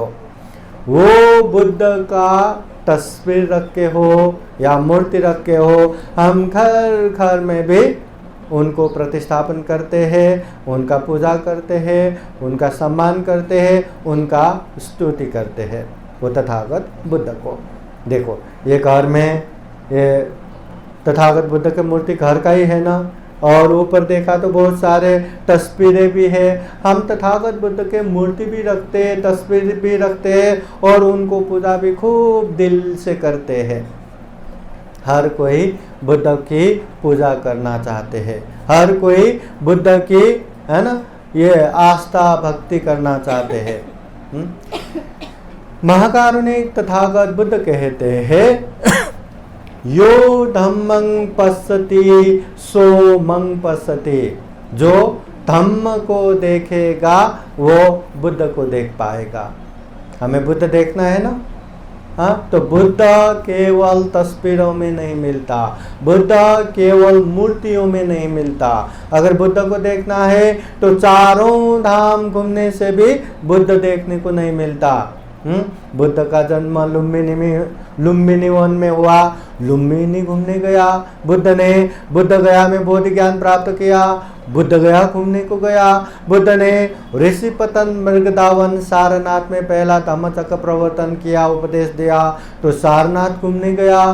वो बुद्ध का तस्वीर रख के हो या मूर्ति रख के हो, हम घर घर में भी उनको प्रतिस्थापन करते हैं, उनका पूजा करते हैं, उनका सम्मान करते हैं, उनका स्तुति करते हैं वो तथागत बुद्ध को। देखो ये घर में ये तथागत बुद्ध की मूर्ति घर का ही है ना, और ऊपर देखा तो बहुत सारे तस्वीरें भी है। हम तथागत बुद्ध के मूर्ति भी रखते हैं, तस्वीर भी रखते हैं, और उनको पूजा भी खूब दिल से करते हैं। हर कोई बुद्ध की पूजा करना चाहते हैं, हर कोई बुद्ध की, है ना, ये आस्था भक्ति करना चाहते हैं। महाकारुणिक तथागत बुद्ध कहते हैं, यो धम्मं पश्यति सो मं पश्यति, जो धम्म को देखेगा वो बुद्ध को देख पाएगा। हमें बुद्ध देखना है ना, हाँ, तो बुद्ध केवल तस्वीरों में नहीं मिलता, बुद्ध केवल मूर्तियों में नहीं मिलता। अगर बुद्ध को देखना है तो चारों धाम घूमने से भी बुद्ध देखने को नहीं मिलता। बुद्ध का जन्म लुम्बिनी वन में हुआ, लुम्बिनी घूमने गया बुद्ध ने, बुद्ध गया में बोधि ज्ञान प्राप्त किया, बुद्ध गया घूमने को गया। बुद्ध ने ऋषिपतन मृगदावन सारनाथ में पहला धम्मचक्र प्रवर्तन किया, उपदेश दिया, तो सारनाथ घूमने गया।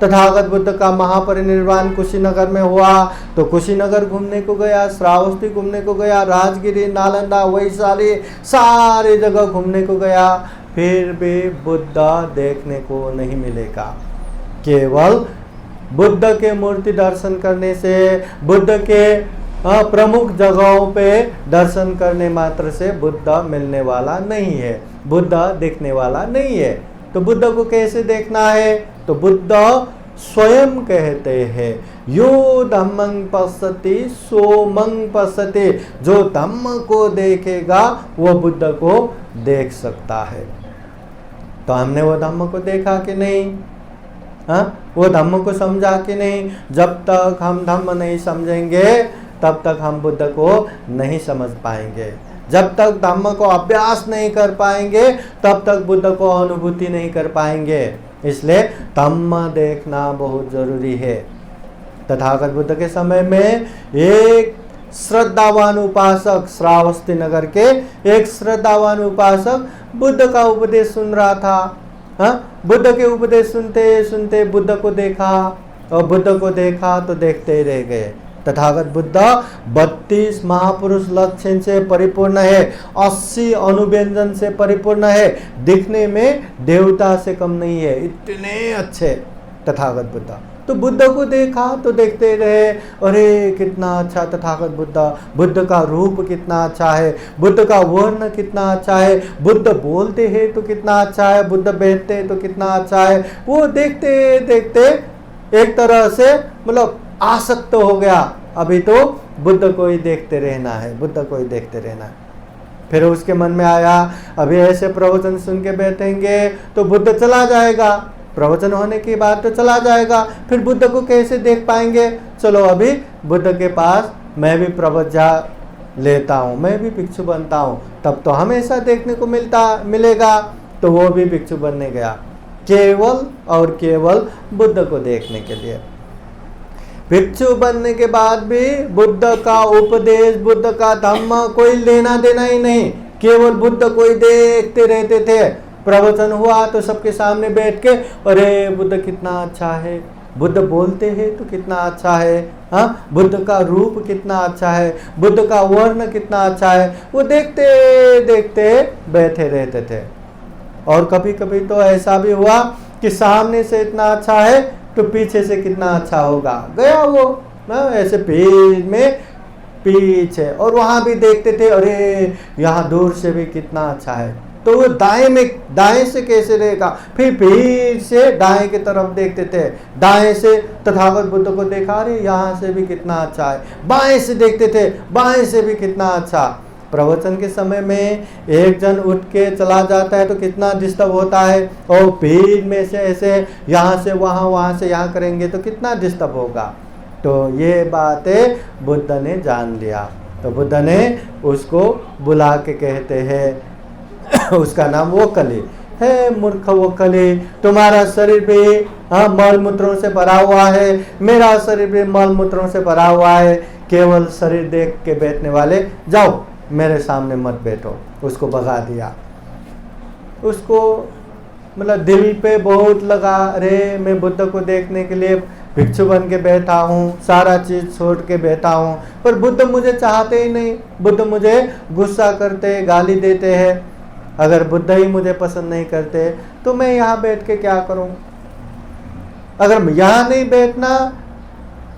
तथागत बुद्ध का महापरिनिर्वाण कुशीनगर में हुआ तो कुशीनगर घूमने को गया, श्रावस्ती घूमने को गया, राजगिरी, नालंदा, वैशाली, सारी जगह घूमने को गया, फिर भी बुद्ध देखने को नहीं मिलेगा। केवल बुद्ध के मूर्ति दर्शन करने से, बुद्ध के प्रमुख जगहों पे दर्शन करने मात्र से बुद्ध मिलने वाला नहीं है, बुद्ध दिखने वाला नहीं है। तो बुद्ध को कैसे देखना है? तो बुद्ध स्वयं कहते हैं, यो धम्मं पश्यति सो मं पश्यति, जो धम्म को देखेगा वो बुद्ध को देख सकता है। तो हमने वो धम्म को देखा कि नहीं? वो धम्म को समझा कि नहीं? जब तक हम धम्म नहीं समझेंगे तब तक हम बुद्ध को नहीं समझ पाएंगे। जब तक धम्म को अभ्यास नहीं कर पाएंगे तब तक बुद्ध को अनुभूति नहीं कर पाएंगे। इसलिए धम्म देखना बहुत जरूरी है। तथागत बुद्ध के समय में एक श्रद्धावान उपासक, श्रावस्ती नगर के एक श्रद्धावान उपासक बुद्ध का उपदेश सुन रहा था। बुद्ध के उपदेश सुनते सुनते बुद्ध को देखा, और बुद्ध को देखा तो देखते ही रह गए। तथागत बुद्ध 32 महापुरुष लक्षण से परिपूर्ण है, 80 अनुव्यंजन से परिपूर्ण है, दिखने में देवता से कम नहीं है, इतने अच्छे। तथागत बुद्ध। तो बुद्ध को देखा तो देखते रहे, अरे कितना अच्छा तथागत बुद्ध, बुद्ध का रूप कितना अच्छा है, बुद्ध का वर्ण कितना अच्छा है, बुद्ध बोलते हैं तो कितना अच्छा है, बुद्ध बैठते हैं तो कितना अच्छा है। वो देखते देखते एक तरह से मतलब आसक्त हो गया, अभी तो बुद्ध को ही देखते रहना है, बुद्ध को ही देखते रहना है। फिर उसके मन में आया, अभी ऐसे प्रवचन सुन के बैठेंगे तो बुद्ध चला जाएगा, प्रवचन होने की बात तो चला जाएगा, फिर बुद्ध को कैसे देख पाएंगे। चलो अभी बुद्ध के पास मैं भी प्रवज्ञा लेता हूँ, मैं भी भिक्षु बनता हूँ, तब तो हमेशा देखने को मिलेगा। तो वो भी भिक्षु बनने गया, केवल और केवल बुद्ध को देखने के लिए। भिक्षु बनने के बाद भी बुद्ध का उपदेश, बुद्ध का धम्म कोई लेना देना ही नहीं, केवल बुद्ध को ही देखते रहते थे। प्रवचन हुआ तो सबके सामने बैठ के, अरे बुद्ध कितना अच्छा है, बुद्ध बोलते हैं तो कितना अच्छा है, हाँ बुद्ध का रूप कितना अच्छा है, बुद्ध का वर्ण कितना अच्छा है, वो देखते देखते बैठे रहते थे। और कभी कभी तो ऐसा भी हुआ कि सामने से इतना अच्छा है तो पीछे से कितना अच्छा होगा, गया वो ना ऐसे भीड़ में पीछे, और वहां भी देखते थे, अरे यहाँ दूर से भी कितना अच्छा है, तो वो दाएं से कैसे रहेगा, फिर भीड़ से दाएं की तरफ देखते थे, दाएं से तथागत बुद्ध को देखा, अरे यहाँ से भी कितना अच्छा है, बाएं से देखते थे, बाएं से भी कितना अच्छा। प्रवचन के समय में एक जन उठ के चला जाता है तो कितना डिस्टर्ब होता है, और भीड़ में से ऐसे यहाँ से वहाँ, वहाँ से यहाँ करेंगे तो कितना डिस्टर्ब होगा। तो ये बातें बुद्ध ने जान लिया, तो बुद्ध ने उसको बुला के कहते हैं, उसका नाम वोकली है, मूर्ख वोकली, तुम्हारा शरीर भी मल मूत्रों से भरा हुआ है, मेरा शरीर भी मल मूत्रों से भरा हुआ है, केवल शरीर देख के बैठने वाले जाओ मेरे सामने मत बैठो। उसको भगा दिया। उसको मतलब दिल पे बहुत लगा, अरे मैं बुद्ध को देखने के लिए भिक्षु बन के बैठा हूँ, सारा चीज़ छोड़ के बैठा हूँ, पर बुद्ध मुझे चाहते ही नहीं, बुद्ध मुझे गुस्सा करते, गाली देते हैं। अगर बुद्ध ही मुझे पसंद नहीं करते तो मैं यहाँ बैठ के क्या करूँ। अगर यहाँ नहीं बैठना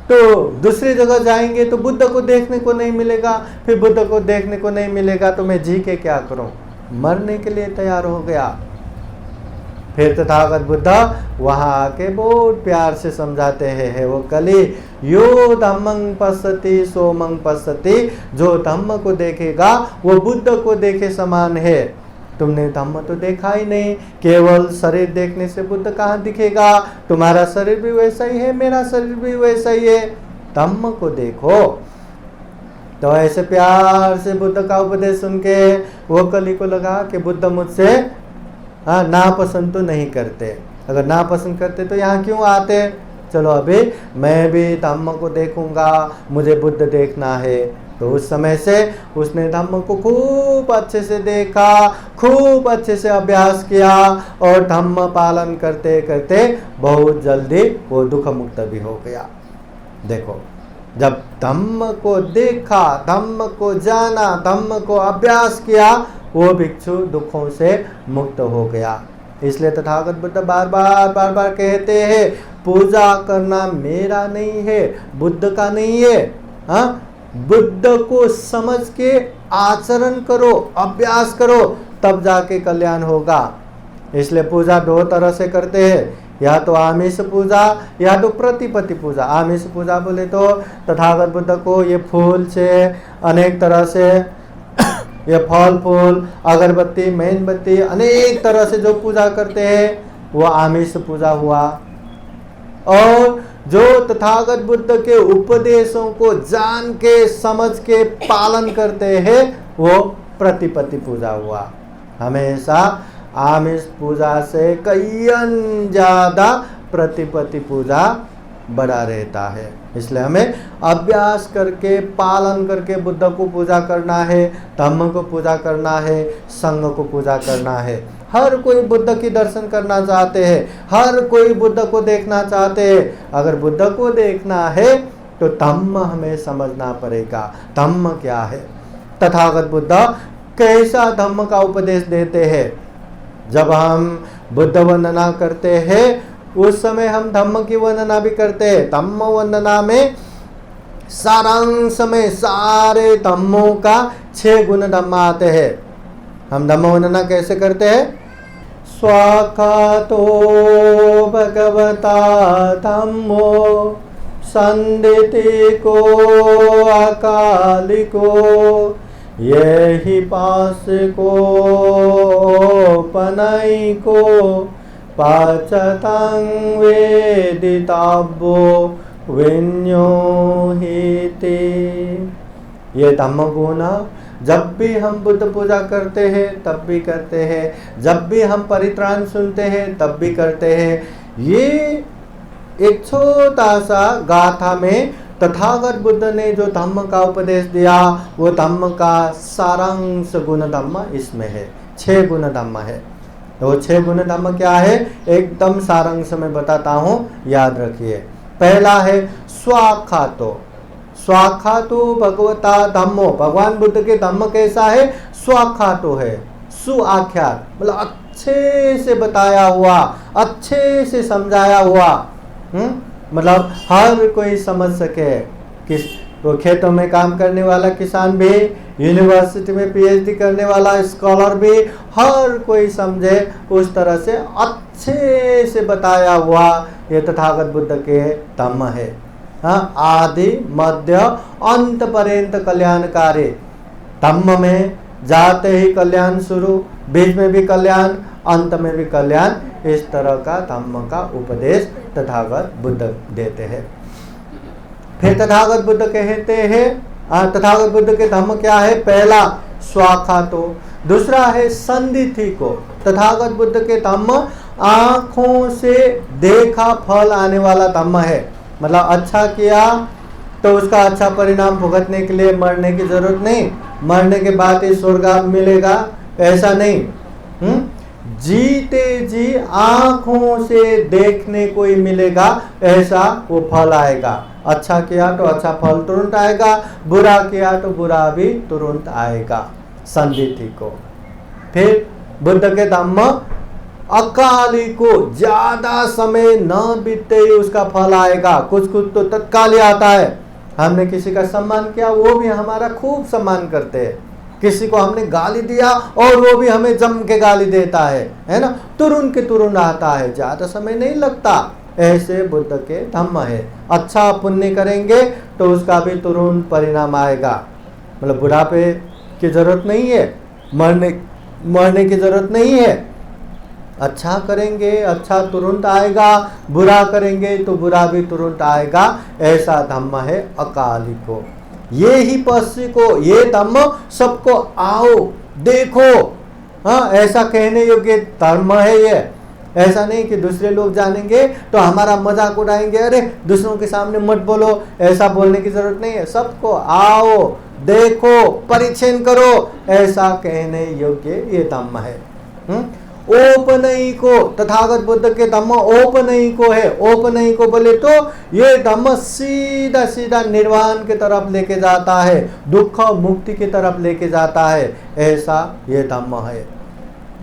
तो दूसरी जगह जाएंगे तो बुद्ध को देखने को नहीं मिलेगा, फिर बुद्ध को देखने को नहीं मिलेगा तो मैं जी के क्या करूं। मरने के लिए तैयार हो गया। फिर तथागत बुद्ध वहां आके बहुत प्यार से समझाते हैं, है वो कली, यो धम्मं पश्यति सोमं पश्यति, जो धम्म को देखेगा वो बुद्ध को देखे समान है। तुमने धम्म तो देखा ही नहीं, केवल शरीर देखने से बुद्ध कहाँ दिखेगा। तुम्हारा शरीर भी वैसा ही है, मेरा शरीर भी वैसा ही है, धम्म को देखो। तो ऐसे प्यार से बुद्ध का उपदेश सुन के वो कली को लगा कि बुद्ध मुझसे नापसंद तो नहीं करते, अगर नापसंद करते तो यहाँ क्यों आते। चलो अभी मैं भी धम्म को देखूंगा, मुझे बुद्ध देखना है। तो उस समय से उसने धम्म को खूब अच्छे से देखा, खूब अच्छे से अभ्यास किया, और धम्म पालन करते करते बहुत जल्दी वो दुख मुक्त भी हो गया। देखो, जब धम्म को देखा, धम्म को जाना, धम्म को अभ्यास किया, वो भिक्षु दुखों से मुक्त हो गया। इसलिए तथागत बुद्ध बार बार कहते हैं, पूजा करना मेरा नहीं है, बुद्ध का नहीं है। हाँ, बुद्ध को समझ के आचरण करो, अभ्यास करो, तब जाके कल्याण होगा। इसलिए पूजा दो तरह से करते हैं, या तो आमिष पूजा या तो प्रतिपत्ति पूजा। आमिष पूजा बोले तो तथागत बुद्ध को ये फूल से अनेक तरह से ये फल फूल, अगरबत्ती, मेणबत्ती, अनेक तरह से जो पूजा करते हैं वो आमिष पूजा हुआ। और जो तथागत बुद्ध के उपदेशों को जान के समझ के पालन करते हैं वो प्रतिपत्ति पूजा हुआ। हमेशा आमिष पूजा से कईयन ज्यादा प्रतिपत्ति पूजा बड़ा रहता है। इसलिए हमें अभ्यास करके पालन करके बुद्ध को पूजा करना है, धम्म को पूजा करना है, संघ को पूजा करना है। हर कोई बुद्ध की दर्शन करना चाहते हैं, हर कोई बुद्ध को देखना चाहते हैं। अगर बुद्ध को देखना है तो धम्म हमें समझना पड़ेगा। धम्म क्या है, तथागत बुद्ध कैसा धम्म का उपदेश देते हैं। जब हम बुद्ध वंदना करते हैं उस समय हम धम्म की वंदना भी करते हैं। धम्म वंदना में सारांश में सारे धम्मों का 6 गुण धम्म आते हैं। हम धम्म वंदना कैसे करते हैं? स्वाखातो भगवता धम्मो संदितिको अकालिको यही पासिको पनैको पाचतं वेदितव्यो विन्योहिते। ये धम्म गुण जब भी हम बुद्ध पूजा करते हैं तब भी करते हैं, जब भी हम परित्राण सुनते हैं तब भी करते हैं। ये एक छोटा सा गाथा में तथागत बुद्ध ने जो धम्म का उपदेश दिया वो धम्म का सारांश गुण धम्म इसमें है। 6 गुण धम्म है। तो 6 गुण धम्म क्या है एकदम सारांश में बताता हूँ, याद रखिए। पहला है स्वाखातो। स्वाखातो भगवता धम्मो, भगवान बुद्ध के धम्म कैसा है? स्वाखातो है, सुआख्यात, मतलब अच्छे से बताया हुआ, अच्छे से समझाया हुआ। मतलब हर कोई समझ सके। किस तो खेतों में काम करने वाला किसान भी, यूनिवर्सिटी में पीएचडी करने वाला स्कॉलर भी, हर कोई समझे उस तरह से अच्छे से बताया हुआ ये तथागत बुद्ध के धम्म है। हाँ, आदि मध्य अंत पर्यंत कल्याणकारी। धम्म में जाते ही कल्याण शुरू, बीच में भी कल्याण, अंत में भी कल्याण, इस तरह का धम्म का उपदेश तथागत बुद्ध देते हैं। फिर तथागत बुद्ध कहते हैं, तथागत बुद्ध के धम्म क्या है? पहला स्वाखातो, दूसरा है संदिथिको। तथागत बुद्ध के धम्म आंखों से देखा फल आने वाला धम्म है। मतलब अच्छा किया तो उसका अच्छा परिणाम भुगतने के लिए मरने की जरूरत नहीं, मरने के बाद ही स्वर्ग मिलेगा, ऐसा नहीं। जीते जी आंखों से देखने को ही मिलेगा, ऐसा वो फल आएगा। अच्छा किया तो अच्छा फल तुरंत आएगा, बुरा किया तो बुरा भी तुरंत आएगा। संदिति को। फिर बुद्ध के धम्म अकाली को, ज्यादा समय न बीतते ही उसका फल आएगा। कुछ कुछ तो तत्काल ही आता है। हमने किसी का सम्मान किया, वो भी हमारा खूब सम्मान करते हैं। किसी को हमने गाली दिया और वो भी हमें जम के गाली देता है ना, तुरंत के तुरंत आता है, ज्यादा समय नहीं लगता। ऐसे बुद्ध के धम्म है। अच्छा पुण्य करेंगे तो उसका भी तुरंत परिणाम आएगा। मतलब बुढ़ापे की जरूरत नहीं है, मरने की जरूरत नहीं है। अच्छा करेंगे अच्छा तुरंत आएगा, बुरा करेंगे तो बुरा भी तुरंत आएगा। ऐसा धम्म है अकाली को। ये ही पश्य को, ये धम्म सबको आओ देखो, हाँ, ऐसा कहने योग्य धर्म है ये। ऐसा नहीं कि दूसरे लोग जानेंगे तो हमारा मजाक उड़ाएंगे, अरे दूसरों के सामने मत बोलो, ऐसा बोलने की जरूरत नहीं है। सबको आओ देखो परिचय करो, ऐसा कहने योग्य ये धम्म है। औपनयिको, तथागत बुद्ध के धम्म औपनयिको है। औपनयिको बोले तो ये धम्म सीधा सीधा निर्वाण के तरफ लेके जाता है, दुख मुक्ति की तरफ लेके जाता है। ऐसा ये धम्म है।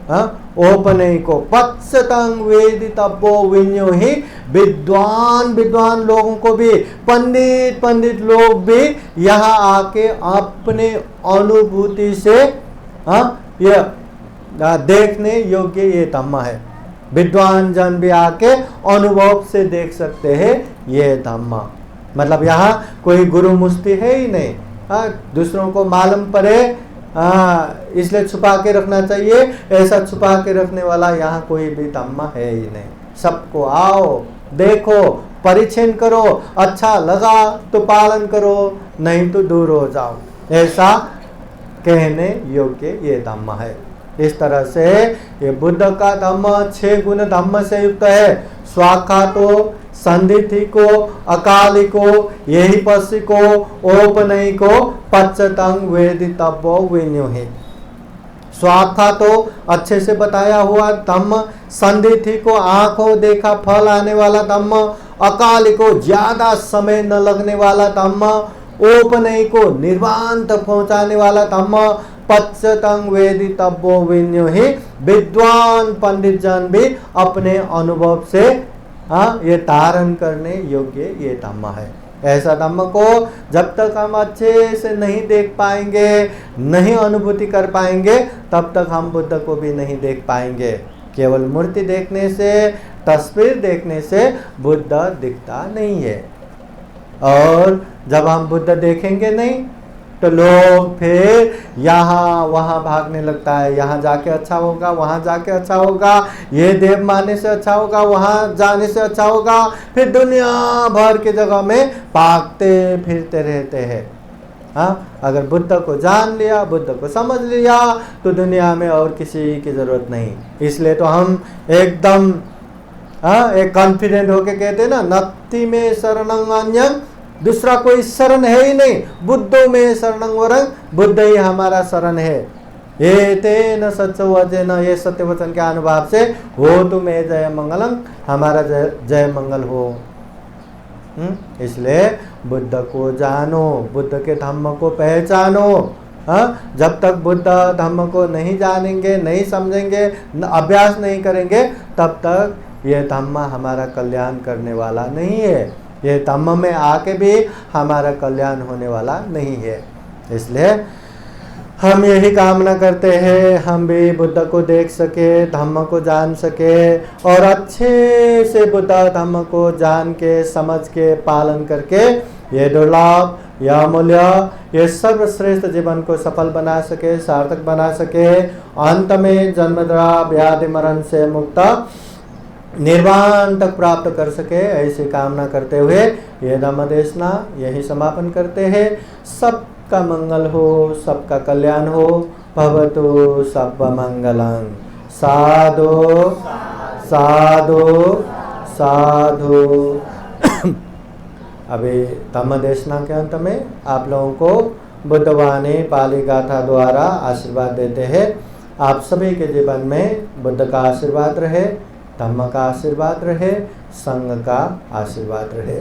औपनयिको पच्चतं वेदितव्यो विन्यो ही, विद्वान लोगों को भी, पंडित लोग भी यहाँ आके अपने अनुभूति से ये देखने योग्य ये धम्म है। विद्वान जन भी आके अनुभव से देख सकते हैं ये धम्म। मतलब यहाँ कोई गुरु मुस्ती है ही नहीं। दूसरों को मालूम पड़े इसलिए छुपा के रखना चाहिए, ऐसा छुपा के रखने वाला यहाँ कोई भी धम्म है ही नहीं। सबको आओ देखो परिचय करो, अच्छा लगा तो पालन करो, नहीं तो दूर हो जाओ, ऐसा कहने योग्य ये धम्म है। इस तरह से ये बुद्ध का धम्म 6 गुण धम्म से युक्त है। स्वाखातो, संदिथिको, अकालिको, यही पश्चिको, औपनयिको, पच्चतं वेदितव्यो विन्यो है। स्वाखातो अच्छे से बताया हुआ धम्म, संदिथिको आंखों देखा फल आने वाला धम्म, अकालिको ज्यादा समय न लगने वाला धम्म, औपनयिको निर्वाण तक पहुंचाने वाला धम्म, पच्चतं वेदितव्यो विन्यो ही, विद्वान पंडित जन भी अपने अनुभव से हाँ, ये धारण करने योग्य ये धम्म है। ऐसा धम्म को जब तक हम अच्छे से नहीं देख पाएंगे, नहीं अनुभूति कर पाएंगे, तब तक हम बुद्ध को भी नहीं देख पाएंगे। केवल मूर्ति देखने से, तस्वीर देखने से बुद्ध दिखता नहीं है। और जब हम बुद्ध देखेंगे नहीं तो लोग फिर यहाँ वहाँ भागने लगता है। यहाँ जाके अच्छा होगा, वहाँ जाके अच्छा होगा, ये देव मानने से अच्छा होगा, वहाँ जाने से अच्छा होगा, फिर दुनिया भर की जगह में भागते फिरते रहते हैं। हाँ, अगर बुद्ध को जान लिया, बुद्ध को समझ लिया, तो दुनिया में और किसी की ज़रूरत नहीं। इसलिए तो हम एकदम एक कॉन्फिडेंट होके कहते हैं ना, नत्ति में शरणं अन्यं, दूसरा कोई शरण है ही नहीं, बुद्धो में शरणं वरं, बुद्ध ही हमारा शरण है। ये तेन सच्चो वचन, ये सत्य वचन के अनुभव से हो तुम्हें जय मंगलम, हमारा जय मंगल हो। इसलिए बुद्ध को जानो, बुद्ध के धम्म को पहचानो। जब तक बुद्ध धम्म को नहीं जानेंगे, नहीं समझेंगे, अभ्यास नहीं करेंगे, तब तक ये धम्म हमारा कल्याण करने वाला नहीं है। ये धम्म में आके भी हमारा कल्याण होने वाला नहीं है। इसलिए हम यही कामना करते हैं, हम भी बुद्ध को देख सके, धम्म को जान सके, और अच्छे से बुद्ध धम्म को जान के, समझ के, पालन करके ये दुर्लभ, यह अमूल्य, ये सर्वश्रेष्ठ जीवन को सफल बना सके, सार्थक बना सके। अंत में जन्मजरा व्याधि मरण से मुक्त निर्वाण तक प्राप्त कर सके, ऐसी कामना करते हुए ये धम्म देशना यही समापन करते हैं। सबका मंगल हो, सबका कल्याण हो। भवतु सब मंगलं। साधु साधु साधु। अभी धम्म देशना के अंत में आप लोगों को बुद्धवाणी पाली गाथा द्वारा आशीर्वाद देते हैं। आप सभी के जीवन में बुद्ध का आशीर्वाद रहे, धम्म का आशीर्वाद रहे, संघ का आशीर्वाद रहे।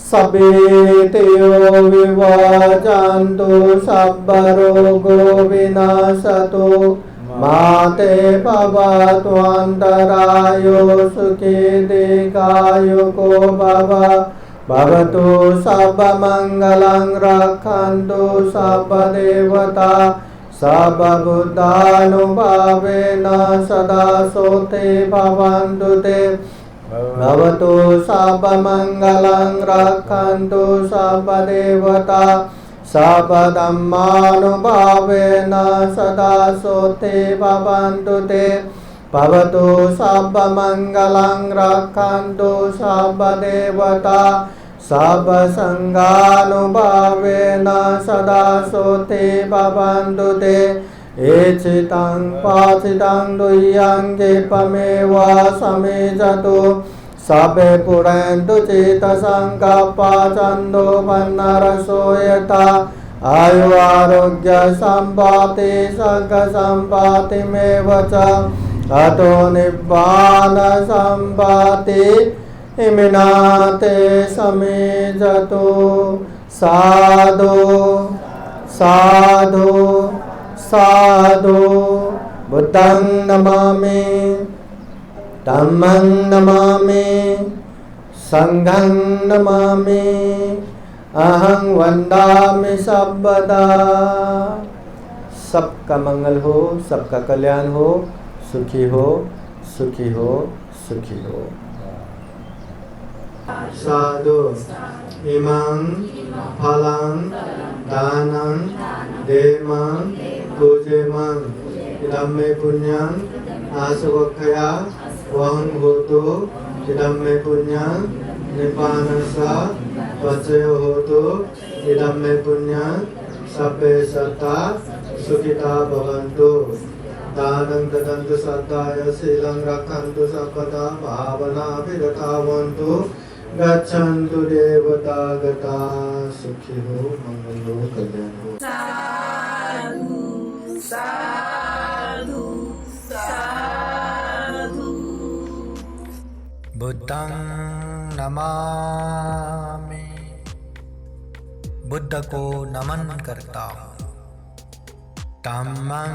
सभेतयो विवाचान्तु सब्ब रोगो विनाशतु माते भवतु अन्तरायो सुखे दीर्घायुको भव। भवतु सब मंगलं रक्षन्तु सब देवता सब बुद्धानुभावेन सदा सोते भवन्तु ते। भवतु सब मंगलं रक्षन्तु सब देवता सब धम्मानुभावेन सदा सोते भवन्तु ते। भवतु सब मंगलं रक्षन्तु सब देवता सब संगानुभावेन सदा सोते भवन्तु ते। एचितं पाचितं दुह्यं क्षिपमेव समेजतु सबे पुरन्तु चित्तसंकल्पा छन्दोपन्नरसो यथा। आयु आरोग्य सम्पत्ति सर्ग सम्पत्तिमेव च अतो निब्बान सम्पत्ति इमिनाते समेजतु। साधु साधु साधु। बुद्धं नमामि, धम्मं नमामि, संघं नमामि, अहं वन्दामि सर्वदा। सबका मंगल हो, सबका कल्याण हो, सुखी हो, सुखी हो, सुखी हो। साधु इमं फलं दानं देमं पूजेमं इदं मे पुण्यं आशुवक्षया वहं होतु। इदं मे पुण्यं निपानसा वचयो होतु। इदं मे पुण्यं सभ्ये सत्ता सुखिता भवन्तु। दानं ददन्तु सद्दाय शीलं रक्षन्तु सर्वदा भावनाभिरता भवन्तु। गच्छन्तु देवता गता सुखी हो, मंगल हो, कल्याण हो। साधु साधु साधु। बुद्धं नमामि, बुद्ध को नमन करता हूँ। धम्मं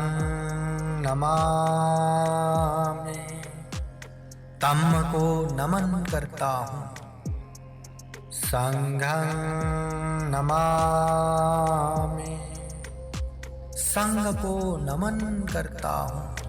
नमामि, धम्म को नमन करता हूँ, संघं नमामि, संघ को नमन करता हूँ।